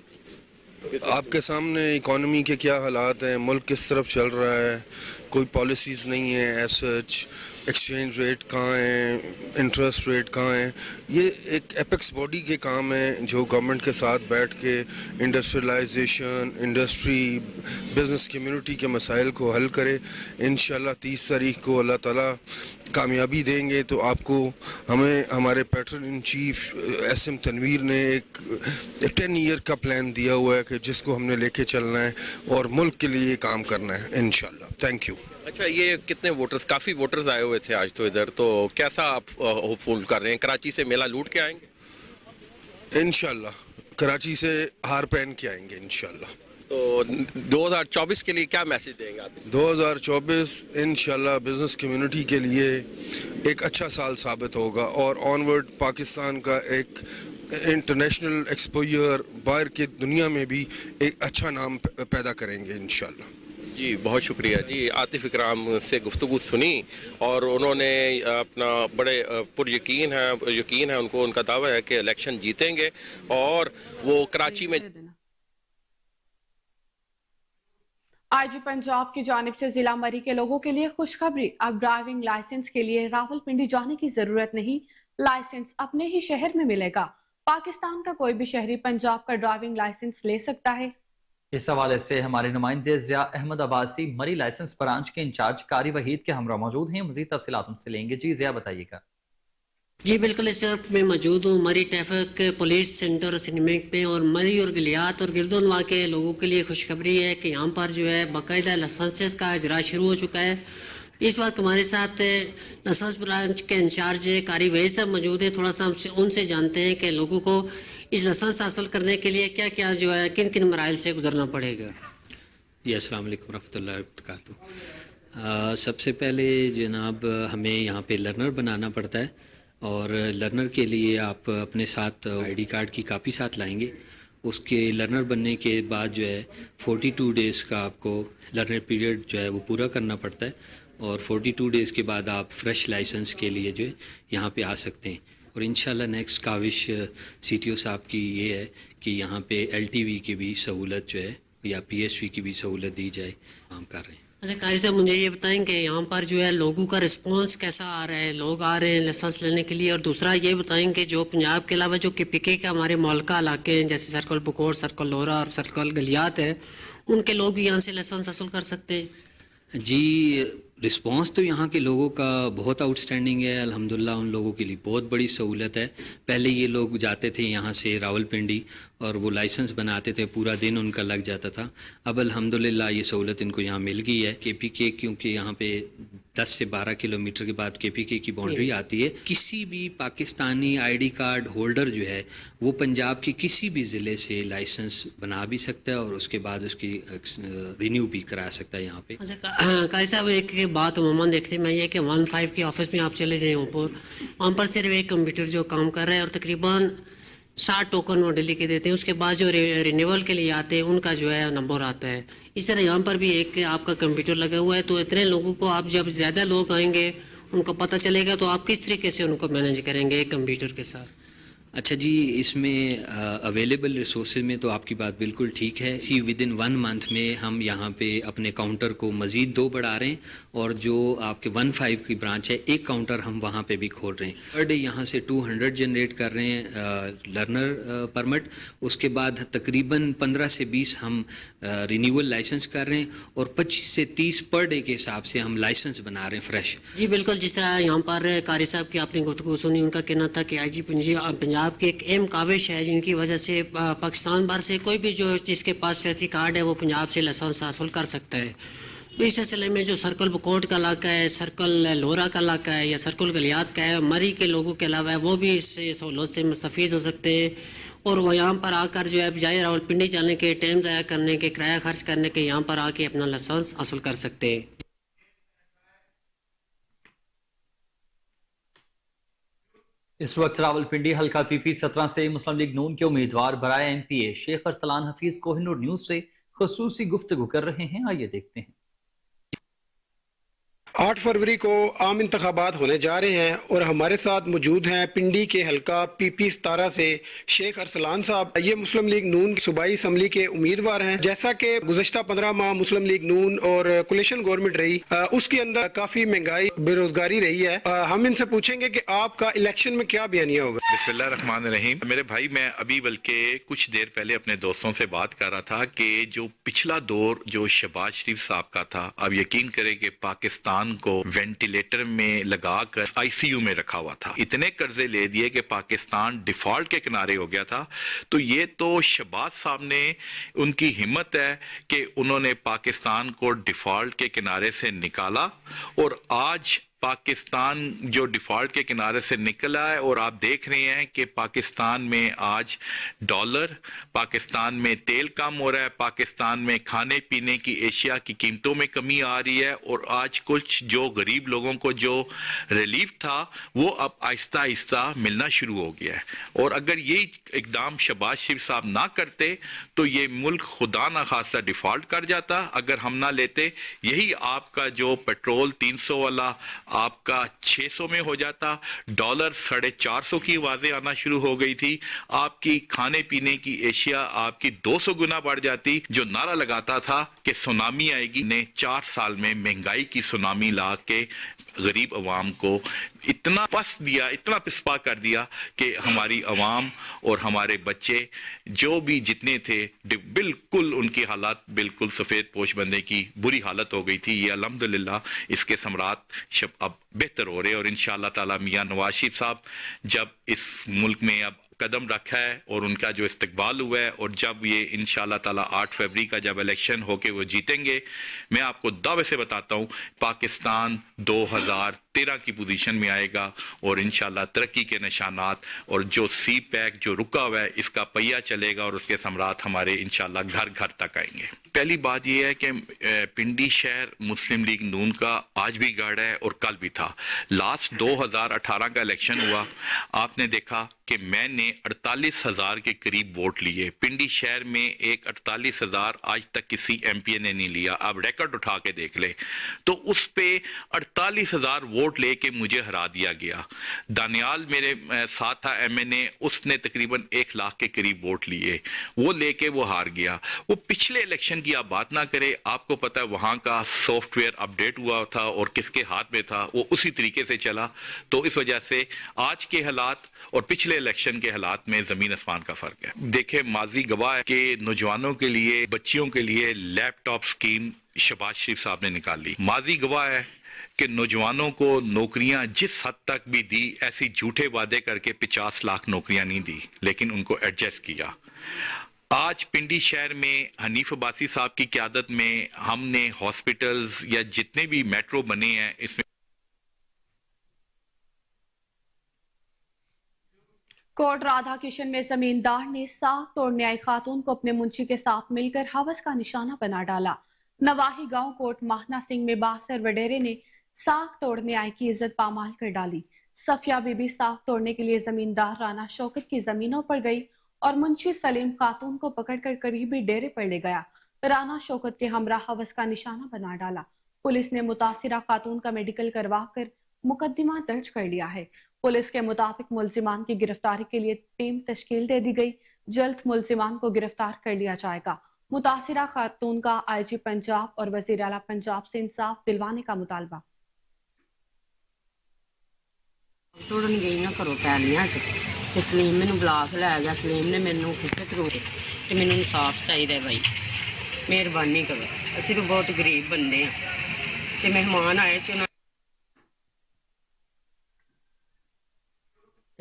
आपके सामने इकॉनमी के क्या हालात हैं, मुल्क किस तरफ चल रहा है, कोई पॉलिसीज़ नहीं है एज सच, एक्सचेंज रेट कहाँ है, इंटरेस्ट रेट कहाँ है। ये एक एपेक्स बॉडी के काम है जो गवर्नमेंट के साथ बैठ के इंडस्ट्रियलाइजेशन, इंडस्ट्री, बिज़नेस कम्युनिटी के मसाइल को हल करे। इंशाल्लाह 30 तारीख को अल्लाह ताला कामयाबी देंगे तो आपको हमें हमारे patron in chief SM Tanveer ने एक 10 ईयर का प्लान दिया हुआ है कि जिसको हमने लेके चलना है और मुल्क के लिए काम करना है इंशाल्लाह। Thank you. अच्छा, ये कितने वोटर्स, काफ़ी वोटर्स आए हुए थे आज तो इधर, तो कैसा आप होपफुल कर रहे हैं? कराची से मेला लूट के आएंगे इंशाल्लाह, कराची से हार पहन के आएंगे इंशाल्लाह। तो 2024 के लिए क्या मैसेज देंगे आप? 2024 इंशाल्लाह बिज़नेस कम्युनिटी के लिए एक अच्छा साल साबित होगा और ऑनवर्ड पाकिस्तान का एक इंटरनेशनल एक्सपोजर बाहर की दुनिया में भी एक अच्छा नाम पैदा करेंगे इंशाल्लाह। जी बहुत शुक्रिया जी। आतिफ इकराम से गुफ्तगू सुनी और उन्होंने अपना बड़े पुरयकीन है उनको, उनका दावा है कि इलेक्शन जीतेंगे और वो कराची में। IG पंजाब की जानिब से जिला मरी के लोगों के लिए खुशखबरी। अब ड्राइविंग लाइसेंस के लिए रावलपिंडी जाने की जरूरत नहीं, लाइसेंस अपने ही शहर में मिलेगा। पाकिस्तान का कोई भी शहरी पंजाब का ड्राइविंग लाइसेंस ले सकता है। इस हवाले से हमारे नुमाइंदे ज़िया अहमद अब्बासी मरी लाइसेंस ब्रांच के इंचार्ज कारी वहीद के हमरा मौजूद हैं। मजीद तफसीलात उनसे लेंगे। जी ज़िया बताइएगा। जी बिल्कुल, इस वक्त मैं मौजूद हूँ मरी ट्रैफिक पुलिस सेंटर सिनेमिक पे और मरी और गलियात और गिरदोनवा के लोगों के लिए खुशखबरी है कि यहाँ पर जो है बाकायदा लाइसेंसेस का इजरा शुरू हो चुका है। इस वक्त हमारे साथ लाइसेंस ब्रांच के इंचार्ज कारी वहीद साहब मौजूद है। थोड़ा सा उनसे जानते हैं कि लोगों को इस लाइसेंस हासिल करने के लिए क्या क्या जो है किन किन मराइल से गुजरना पड़ेगा। जी अस्सलाम वालेकुम रहमतुल्लाहि व बरकातुहू। सबसे पहले जनाब हमें यहाँ पे लर्नर बनाना पड़ता है और लर्नर के लिए आप अपने साथ ID कार्ड की कापी साथ लाएंगे। उसके लर्नर बनने के बाद जो है 42 डेज़ का आपको लर्नर पीरियड जो है वो पूरा करना पड़ता है और 42 डेज़ के बाद आप फ्रेश लाइसेंस के लिए जो है यहाँ पे आ सकते हैं। और इंशाल्लाह नेक्स्ट काविश CTO साहब की ये है कि यहाँ पे LTV की भी सहूलत जो है या PSV की भी सहूलत दी जाए। काम कर रहे हैं। अच्छा कारी साहब, मुझे ये बताएं कि यहाँ पर जो है लोगों का रिस्पांस कैसा आ रहा है, लोग आ रहे हैं लाइसेंस लेने के लिए? और दूसरा ये बताएं कि जो पंजाब के अलावा जो KPK के हमारे मौलका इलाके हैं जैसे सर्कल बकोर, सर्कल लोहरा और सर्कल गलियात है, उनके लोग भी यहाँ से लाइसेंस हासिल कर सकते हैं? जी रिस्पांस तो यहाँ के लोगों का बहुत आउटस्टैंडिंग है अल्हम्दुलिल्लाह। उन लोगों के लिए बहुत बड़ी सहूलत है। पहले ये लोग जाते थे यहाँ से रावलपिंडी और वो लाइसेंस बनाते थे, पूरा दिन उनका लग जाता था। अब अल्हम्दुलिल्लाह ये सहूलत इनको यहाँ मिल गई है। KPK क्योंकि यहाँ पे 10 से 12 किलोमीटर के बाद KPK की बाउंड्री आती है। किसी भी पाकिस्तानी ID कार्ड होल्डर जो है वो पंजाब के किसी भी ज़िले से लाइसेंस बना भी सकता है और उसके बाद उसकी रिन्यू भी करा सकता है यहाँ पे। अच्छा कारी साहब, एक बात अमूमन देखने में ये कि 15 के ऑफिस में आप चले जाएँ ऊपर, वहाँ पर सिर्फ एक कंप्यूटर जो काम कर रहा है और तकरीबन 60 टोकन वो डेली के देते हैं। उसके बाद जो रिन्यूअल के लिए आते हैं उनका जो है नंबर आता है। इस तरह यहाँ पर भी एक आपका कंप्यूटर लगा हुआ है। तो इतने लोगों को आप जब ज़्यादा लोग आएंगे उनको पता चलेगा तो आप किस तरीके से उनको मैनेज करेंगे एक कंप्यूटर के साथ? अच्छा जी, इसमें अवेलेबल रिसोर्सेज में तो आपकी बात बिल्कुल ठीक है। इसी विदिन 1 मंथ में हम यहाँ पे अपने काउंटर को मज़ीद 2 बढ़ा रहे हैं और जो आपके 15 की ब्रांच है एक काउंटर हम वहाँ पे भी खोल रहे हैं। पर डे यहाँ से 200 जनरेट कर रहे हैं लर्नर परमिट। उसके बाद तकरीबन 15 से 20 हम रिन्यूअल लाइसेंस कर रहे हैं और 25 से 30 पर डे के हिसाब से हम लाइसेंस बना रहे हैं फ्रेश। जी बिल्कुल, जिस तरह यहाँ पर कारी साहब की आपने गुफ्तगू सुनी, उनका कहना था कि IG पंजाब पंजाब की एक अहम काविश है जिनकी वजह से पाकिस्तान भर से कोई भी जो जिसके पास शर्ती कार्ड है वो पंजाब से लाइसेंस हासिल कर सकता है। तो इस सिलसिले में जो सर्कल बकोट का इलाका है, सर्कल लोहरा का इलाका है या सर्कल गलियात का है, मरी के लोगों के अलावा वो भी इस सहूलत से मुस्तफ़ीद हो सकते हैं और वो यहाँ पर आकर जो है बजाय रावलपिंडी जाने के, टाइम ज़ाया करने के, किराया खर्च करने के, यहाँ पर आके अपना लाइसेंस हासिल कर सकते हैं। इस वक्त रावलपिंडी हल्का PP 17 से मुस्लिम लीग नून के उम्मीदवार बराए MPA शेख अरसलान हफीज कोहिनूर न्यूज से खसूसी गुफ्तगू कर रहे हैं। आइए देखते हैं। 8 फरवरी को आम इंतखाबात होने जा रहे हैं और हमारे साथ मौजूद हैं पिंडी के हल्का PP 17 से शेख अरसलान साहब। ये मुस्लिम लीग नून सूबाई असम्बली के उम्मीदवार हैं। जैसा कि गुज़श्ता 15 माह मुस्लिम लीग नून और कोलिशन गवर्नमेंट रही, उसके अंदर काफ़ी महंगाई, बेरोजगारी रही है। हम इनसे पूछेंगे कि आपका इलेक्शन में क्या बयानिया होगा। बिस्मिल्लाहिर्रहमानिर्रहीम। मेरे भाई, मैं अभी बल्कि कुछ देर पहले अपने दोस्तों से बात कर रहा था कि जो पिछला दौर जो शहबाज शरीफ साहब का था, अब यकीन करें कि पाकिस्तान को वेंटिलेटर में लगाकर ICU में रखा हुआ था। इतने कर्जे ले दिए कि पाकिस्तान डिफॉल्ट के किनारे हो गया था। तो ये तो शहबाज साहब ने, उनकी हिम्मत है कि उन्होंने पाकिस्तान को डिफॉल्ट के किनारे से निकाला और आज पाकिस्तान जो डिफॉल्ट के किनारे से निकला है और आप देख रहे हैं कि पाकिस्तान में आज डॉलर, पाकिस्तान में तेल कम हो रहा है, पाकिस्तान में खाने पीने की एशिया की कीमतों में कमी आ रही है और आज कुछ जो गरीब लोगों को जो रिलीफ था वो अब आहिस्ता आहिस्ता मिलना शुरू हो गया है। और अगर ये इकदाम शहबाज शरीफ साहब ना करते तो ये मुल्क खुदा ना खास्ता डिफॉल्ट कर जाता। अगर हम ना लेते, यही आपका जो पेट्रोल 300 वाला आपका 600 में हो जाता, डॉलर 450 की आवाजें आना शुरू हो गई थी, आपकी खाने पीने की एशिया आपकी 200 गुना बढ़ जाती। जो नारा लगाता था कि सुनामी आएगी, ने 4 साल में महंगाई की सुनामी ला के गरीब अवाम को इतना पस दिया, इतना पिस्पा कर दिया कि हमारी अवाम और हमारे बच्चे जो भी जितने थे बिल्कुल उनकी हालात बिल्कुल सफ़ेद पोश बंदे की बुरी हालत हो गई थी। ये अल्हम्दुलिल्लाह इसके सम्राट अब बेहतर हो रहे हैं और इंशाअल्लाह ताला मियां नवाज शरीफ साहब जब इस मुल्क में अब कदम रखा है और उनका जो इस्तकबाल हुआ है और जब ये इंशाअल्लाह ताला 8 फरवरी का जब इलेक्शन होके वो जीतेंगे, मैं आपको दावे से बताता हूँ पाकिस्तान 2013 की पोजीशन में आएगा और इंशाअल्लाह तरक्की के निशानात और जो CPEC जो रुका हुआ है इसका पहिया चलेगा और उसके सम्राट हमारे इंशाअल्लाह घर घर तक आएंगे। पहली बात यह है कि पिंडी शहर मुस्लिम लीग नून का आज भी गढ़ है और कल भी था। लास्ट 2018 का इलेक्शन हुआ, आपने देखा कि मैंने 48,000 के करीब वोट लिए। पिंडी शहर में एक 48,000 आज तक किसी MPA ने नहीं लिया। आप रिकॉर्ड उठा के देख ले, तो उस पे 48,000 वोट लेके मुझे हरा दिया गया। दानियाल मेरे साथ था MNA, उसने तकरीबन 1 लाख के करीब वोट लिए, वो लेके वो हार गया। वो पिछले इलेक्शन की आप बात ना करें, आपको पता है वहां का सॉफ्टवेयर अपडेट हुआ था और किसके हाथ में था, वो उसी तरीके से चला। तो इस वजह से आज के हालात और पिछले इलेक्शन के हालात में जमीन आसमान का फर्क है। देखे, माजी गवाह है कि नौजवानों के लिए, बच्चियों के लिए लैपटॉप स्कीम शहबाज शरीफ साहब ने निकाली। माजी गवाह है कि नौजवानों को नौकरियां जिस हद तक भी दी, ऐसी झूठे वादे करके 50 लाख नौकरियां नहीं दी, लेकिन उनको एडजस्ट किया। आज पिंडी शहर में हनीफ अब्बासी साहब की क़यादत में हमने हॉस्पिटल्स या जितने भी मेट्रो बने हैं, इसमें कोट राधा किशन में जमींदार ने साख तोड़ने आई खातून को अपने मुंशी के साथ मिलकर हवस का निशाना बना डाला। नवाही गांव कोट माहना सिंह में बासर वडेरे ने साख तोड़ने आई की इज्जत पामाल कर डाली। सफिया बीबी साख तोड़ने के लिए जमींदार राना शौकत की जमीनों पर गई और मुंशी सलीम खातून को पकड़कर करीबी डेरे पर ले गया। राना शौकत के हमरा हवस का निशाना बना डाला। पुलिस ने मुतासिरा खातून का मेडिकल करवा कर मुकदमा दर्ज कर लिया है। पुलिस के मुताबिक मुल्जिमान की गिरफ्तारी के लिए टीम तश्कील दे दी गई। जल्द मुल्जिमान को गिरफ्तार कर लिया जाएगा। मुतासिरा खातून का IG पंजाब और वजीर आला पंजाब से इंसाफ दिलवाने का मुतालबा। तोड़न गई ना करो पैलियां ते सलीम मैनू बुला के लै गया। सलीम ने मैनू खिच्चे करो ते मैनू इंसाफ चाहिए भाई, मेहरबानी करो। असीं तो बहुत गरीब बंदे हैं ते मेहमान आए सी।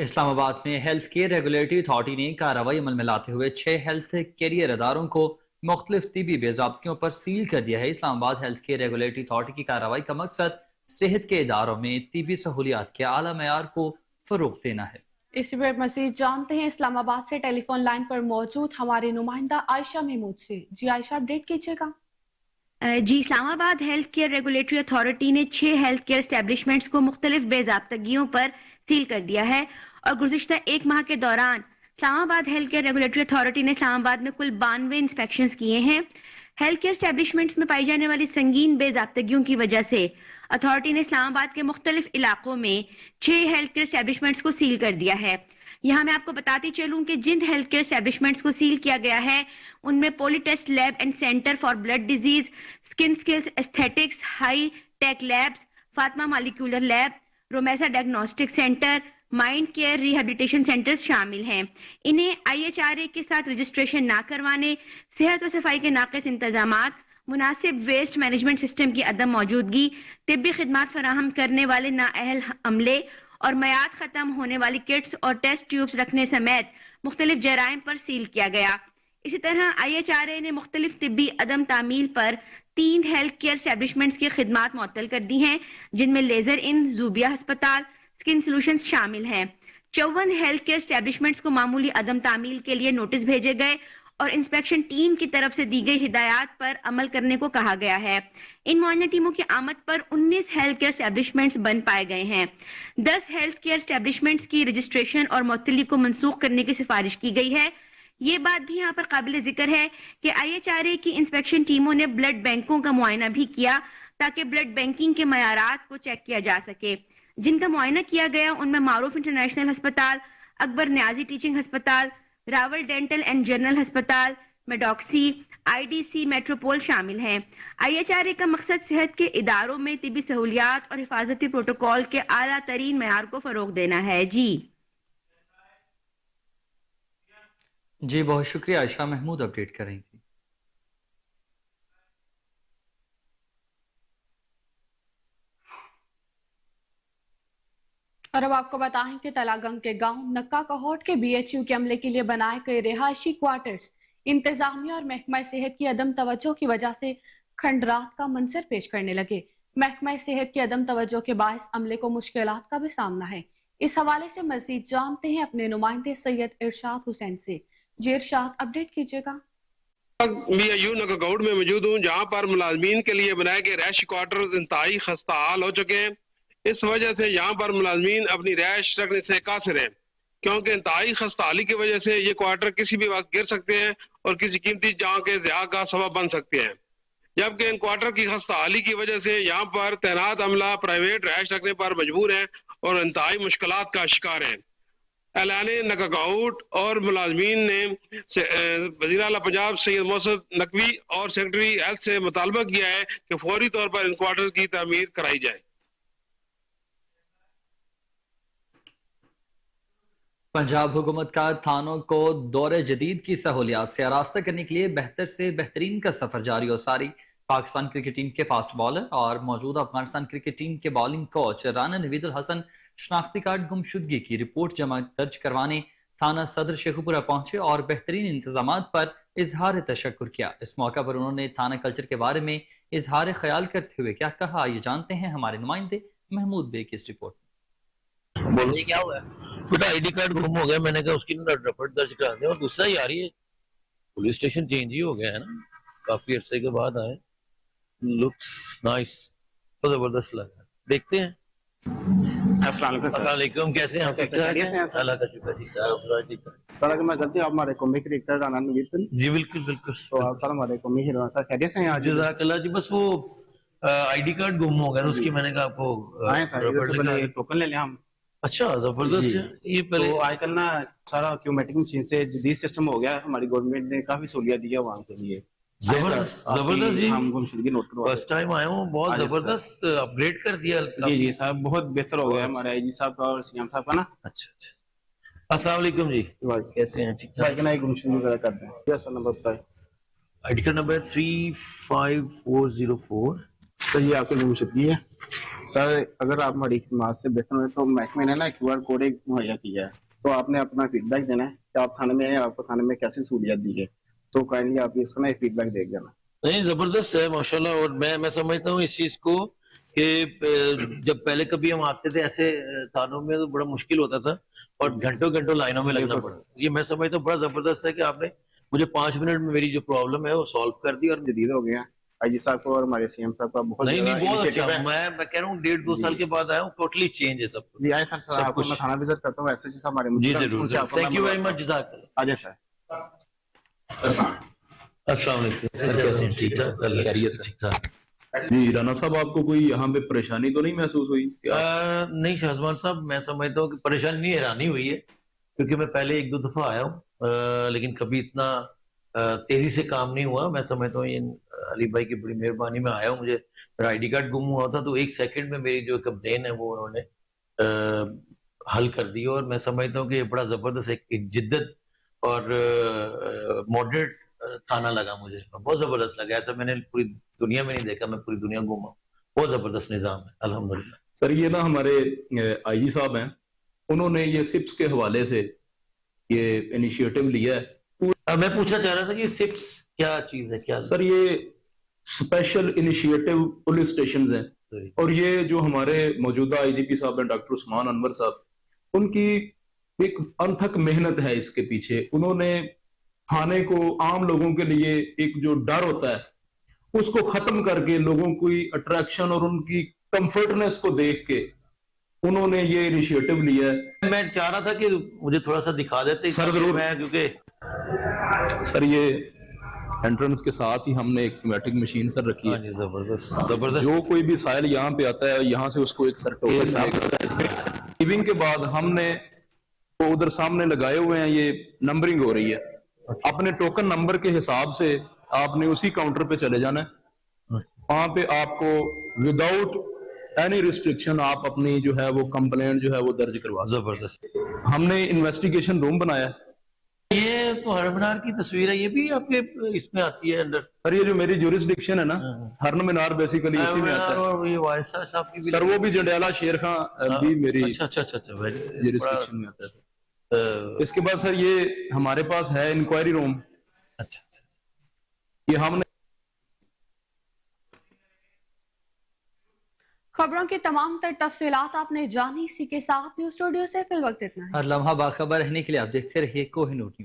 इस्लामाबाद में हेल्थ केयर रेगुलेटरी अथॉरिटी ने कार्रवाई अमल में लाते हुए 6 हेल्थ कैरियर अदारों को मुख्तलिफ तिबी बेज़ाब्तियों पर सील कर दिया है। Islamabad health care regulatory authority की कार्रवाई का मकसद सेहत के इदारों में तिबी सहूलियात के आला मयार को फरोग देना है। इसी पर मजीद जानते हैं इस्लामाबाद से टेलीफोन लाइन पर मौजूद हमारी नुमाइंदा आयशा महमूद से। जी आयशा, अपडेट कीजिएगा। जी, Islamabad health care regulatory authority ने 6 हेल्थ केयर एस्टेब्लिशमेंट्स को मुख्तलिफ बेज़ाब्तगियों पर सील कर दिया है और गुज़िश्ता एक माह के दौरान Islamabad health care regulatory authority ने इस्लामाबाद में कुल 92 इंस्पेक्शंस किए हैं। हेल्थ केयर एस्टेब्लिशमेंट्स में पाई जाने वाली संगीन बेज़ाब्तगियों की वजह से अथॉरिटी ने इस्लामाबाद के मुख्तलिफ इलाकों में 6 हेल्थ केयर एस्टेब्लिशमेंट्स को सील कर दिया है। यहाँ मैं आपको बताती चलूं कि जिन हेल्थ केयर एस्टेब्लिशमेंट्स को सील किया गया है उनमें polytest lab and centre for blood disease, skin skills aesthetics, high tech labs, Fatima molecular lab, Romesa diagnostic centre, mind care rehabilitation centres शामिल हैं। इन्हें IHRA के साथ रजिस्ट्रेशन ना करवाने, सेहत और सफाई के नाक़िस इंतजामात, मुनासिब वेस्ट मैनेजमेंट सिस्टम की अदम मौजूदगी, तिब्बी खिदमात फराहम करने वाले नाअहल अमले और मयाद ख़त्म होने वाली किट्स और टेस्ट ट्यूब्स रखने समेत मुख्तलिफ जराइम पर सील किया गया। इसी तरह IHRA ने मुख्तलिफ तिब्बी अदम तामील पर 3 हेल्थ केयर एस्टेब्लिशमेंट्स की खिदमात मुअत्तल कर दी हैं, जिनमें लेजर इन, जूबिया अस्पताल, स्किन सॉल्यूशंस शामिल हैं। 54 हेल्थ केयर एस्टेब्लिशमेंट्स को मामूली अदम तामील के लिए नोटिस भेजे गए और इंस्पेक्शन टीम की तरफ से दी गई हिदायत पर अमल करने को कहा गया है। इन मुआयना टीमों की आमद पर 19 हेल्थ केयर एस्टेब्लिशमेंट्स बन पाए गए हैं। 10 हेल्थ केयर एस्टेब्लिशमेंट्स की रजिस्ट्रेशन और मुअत्तली को मंसूख करने की सिफारिश की गई है। ये बात भी यहाँ पर काबिल जिक्र है कि IHRA की इंस्पेक्शन टीमों ने ब्लड बैंकों का मुआयना भी किया ताकि ब्लड बैंकिंग के मयारात को चेक किया जा सके। जिनका मुआयना किया गया उनमें मारूफ इंटरनेशनल अस्पताल, अकबर न्याजी टीचिंग अस्पताल, रावल डेंटल एंड जनरल अस्पताल, मेडॉक्सी, IDC मेट्रोपोल शामिल हैं। IHRA का मकसद सेहत के इदारों में तिबी सहूलियात और हिफाजती प्रोटोकॉल के आला तरीन मयार को फरोग देना है। जी बहुत शुक्रिया आयशा महमूद, अपडेट कर रही थी। और अब आपको बताएं कि तलागंग के गांव नक्का कोहट के BHU के अमले के लिए बनाए गए रिहायशी क्वार्टर्स इंतजामिया और महकमा सेहत की अदम तवज्जो की वजह से खंडरात का मंजर पेश करने लगे। महकमा सेहत की अदम तवज्जो के बायस अमले को मुश्किलात का भी सामना है। इस हवाले से मजीद जानते हैं अपने नुमाइंदे सैयद इरशाद हुसैन से। जी इरशाद, अपडेट कीजिएगा। मैं नक्काकोट में मौजूद हूँ, जहाँ पर मुलाजमीन के लिए बनाए गए रैश क्वार्टर इंतहाई खस्ता हाल हो चुके हैं। इस वजह से यहाँ पर मुलाजमीन अपनी रैश रखने से कासिर हैं, क्योंकि इंतहाई खस्ताहाली की वजह से ये क्वार्टर किसी भी वक्त गिर सकते हैं और किसी कीमती जान के ज़िया का सबब बन सकते हैं। जबकि इन क्वार्टर की खस्ताहाली की वजह से यहाँ पर तैनात अमला प्राइवेट रैश रखने पर मजबूर हैं और इंतहाई मुश्किलात का शिकार हैं। ऐलाने नक्काकोट और मुलाजमीन ने वज़ीर आला पंजाब सैयद मोहसिन नकवी और सेक्रेटरी हेल्थ से मुतालबा किया है कि फौरी तौर पर इन क्वार्टर की तामीर कराई जाए। पंजाब हुकूमत का थानों को दौरे जदीद की सहूलियात से आरास्ता करने के लिए बेहतर से बेहतरीन का सफर जारी और सारी। पाकिस्तान क्रिकेट टीम के फास्ट बॉलर और मौजूदा अफगानिस्तान क्रिकेट टीम के बॉलिंग कोच राना नवीदुल हसन शनाख्ती कार्ड गुमशुदगी की रिपोर्ट जमा दर्ज करवाने थाना सदर शेखुपुरा पहुंचे और बेहतरीन इंतजामात पर इजहार तशक्कुर किया। इस मौका पर उन्होंने थाना कल्चर के बारे में इजहार ख्याल करते हुए क्या कहा, ये जानते हैं हमारे नुमाइंदे महमूद बे की इस रिपोर्ट। बोलिए क्या हुआ? बेटा ID कार्ड गुम हो गया, मैंने कहा उसकी रिपोर्ट दर्ज करा दे। और दूसरा यार ये पुलिस स्टेशन चेंज ही हो गया है ना, काफी अरसे के बाद आए। लुक्स नाइस, तो जबरदस्त लगा। देखते हैं। अस्सलाम वालेकुम, कैसे हैं आप? अल्लाह का शुक्र जी। सर अगर मैं गलती आप हमारे कॉमिक डायरेक्टर राना नवीदुल जी बिल्कुल बिल्कुल। तो आप सर हमारे कॉमिक हीरो सर खैरियत से हैं आज? जज़ाकल्लाह जी, बस वो ID कार्ड गुम हो गया, उसकी मैंने कहा आपको आए सर पहले टोकन ले लें हम। अच्छा जबरदस्त है ये। पहले तो आजकल ना सारा क्यूमेटिक मशीन से जदीद सिस्टम हो गया, हमारी गवर्नमेंट ने काफी सहूलियत दी है वहाँ के लिए। जबरदस्त जी, हम गुमशुदगी नोट करवा फर्स्ट टाइम आया हूँ, बहुत जबरदस्त अपग्रेड कर दिया। जी जी साहब, बहुत बेहतर हो गया हमारे IG साहब का और CM साहब का ना। अच्छा अच्छा, अस्सलाम वालेकुम जी, कैसे हैं? ठीक ठाक। भाई गुमशुदगी वगैरह करते हैं। क्या सर नंबर बताइए? ID कार्ड नंबर 35404 सर ये आपकी मुमशदगी है सर, अगर आप हमारी खिदमत से बेहतर हो तो महकमे ने ना QR कोड एक मुहैया किया है, तो आपने अपना फीडबैक देना है कि आप थाने में आए, आपको थाने में कैसी सहूलियत दी है, तो काइंडली आप इसको ना फीडबैक दे देना। नहीं, जबरदस्त है माशाल्लाह। और मैं समझता हूँ इस चीज को कि जब पहले कभी हम आते थे ऐसे थानों में तो बड़ा मुश्किल होता था और घंटों घंटों लाइनों में लगना पड़ता। ये मैं समझता हूँ बड़ा जबरदस्त है कि आपने मुझे 5 मिनट में मेरी जो प्रॉब्लम है वो सॉल्व कर दी। और जदीद हो गया आईजी साहब को और हमारे सीएम साहब का बहुत नहीं बहुत अच्छा। इनिशिएटिव है। मैं कह रहा हूँ 1.5-2 साल के बाद आया हूँ, टोटली चेंज है सब कुछ। जी आए सर, आपको मैं थाना विजिट करता हूँ, ऐसे साहब हमारे जी जरूर। थैंक यू वेरी मच, जज़ाकल्लाह। आजा सर। अस्सलाम वालेकुम सर, कैसे हैं? ठीक ठाक, खैरियत से? ठीक ठाक जी। राना साहब, आपको कोई यहाँ पे परेशानी तो नहीं महसूस हुई? नहीं शाहजमान साहब, मैं समझता हूँ कि परेशानी नहीं, हैरानी हुई है, क्योंकि मैं पहले 1-2 दफा आया हूँ, लेकिन कभी इतना तेजी से काम नहीं हुआ। मैं समझता हूँ अली भाई की बड़ी मेहरबानी में आया हूँ। मुझे मेरा ID कार्ड गुम हुआ था तो 1 सेकंड में मेरी जो कंप्लेन है वो उन्होंने हल कर दी। और मैं समझता हूँ कि ये बड़ा जबरदस्त एक जिद्दत और मॉडरेट थाना लगा मुझे, बहुत जबरदस्त लगा। ऐसा मैंने पूरी दुनिया में नहीं देखा, मैं पूरी दुनिया घूमा, बहुत जबरदस्त निजाम है अल्हम्दुलिल्लाह। सर ये ना हमारे IG साहब हैं, उन्होंने ये सिप्स के हवाले से ये इनिशिएटिव लिया है। मैं पूछना चाह रहा था कि सिप्स क्या चीज है? क्या सर ये स्पेशल इनिशिएटिव पुलिस स्टेशन हैं, और ये जो हमारे मौजूदा IGP साहब हैं डॉक्टर उस्मान अनवर साहब, उनकी एक अनथक मेहनत है इसके पीछे। उन्होंने थाने को आम लोगों के लिए एक जो डर होता है उसको खत्म करके लोगों की अट्रैक्शन और उनकी कंफर्टनेस को देख के उन्होंने ये इनिशिएटिव लिया है। मैं चाह रहा था कि मुझे थोड़ा सा दिखा देते सर जरूर। मैं क्योंकि सर ये एंट्रेंस के साथ ही हमने एक न्यूमेटिक मशीन सर रखी है। जबरदस्त। जो कोई भी साइल यहाँ पे आता है, यहाँ से उसको एक सर टोकन गिविंग के बाद हमने वो उधर सामने लगाए हुए हैं, ये नंबरिंग हो रही है। अपने टोकन नंबर के हिसाब से आपने उसी काउंटर पे चले जाना है, वहां पे आपको विदाउट एनी रिस्ट्रिक्शन आप अपनी जो है वो कंप्लेंट जो है वो दर्ज करवा। जबरदस्त। हमने इन्वेस्टिगेशन रूम बनाया है। ये तो हरमीनार की तस्वीर है, ये भी आपके इसमें आती है अंदर? सर ये जो मेरी जुरिस्डिक्शन है ना, हरमीनार बेसिकली इसी में आता है। और ये वारिस साहब की भी सर वो भी जंडियाला शेर खां भी मेरी अच्छा जुरिस्डिक्शन में आता है। इसके बाद सर ये हमारे पास है इंक्वायरी रूम। अच्छा। ये हमने खबरों की तमाम तर तफसीलात आपने जानी। इसी के साथ न्यूज स्टूडियो से फिल वक्त इतना है। हर लम्हा बाखबर रहने के लिए आप देखते रहिए कोहिनूर न्यूज़।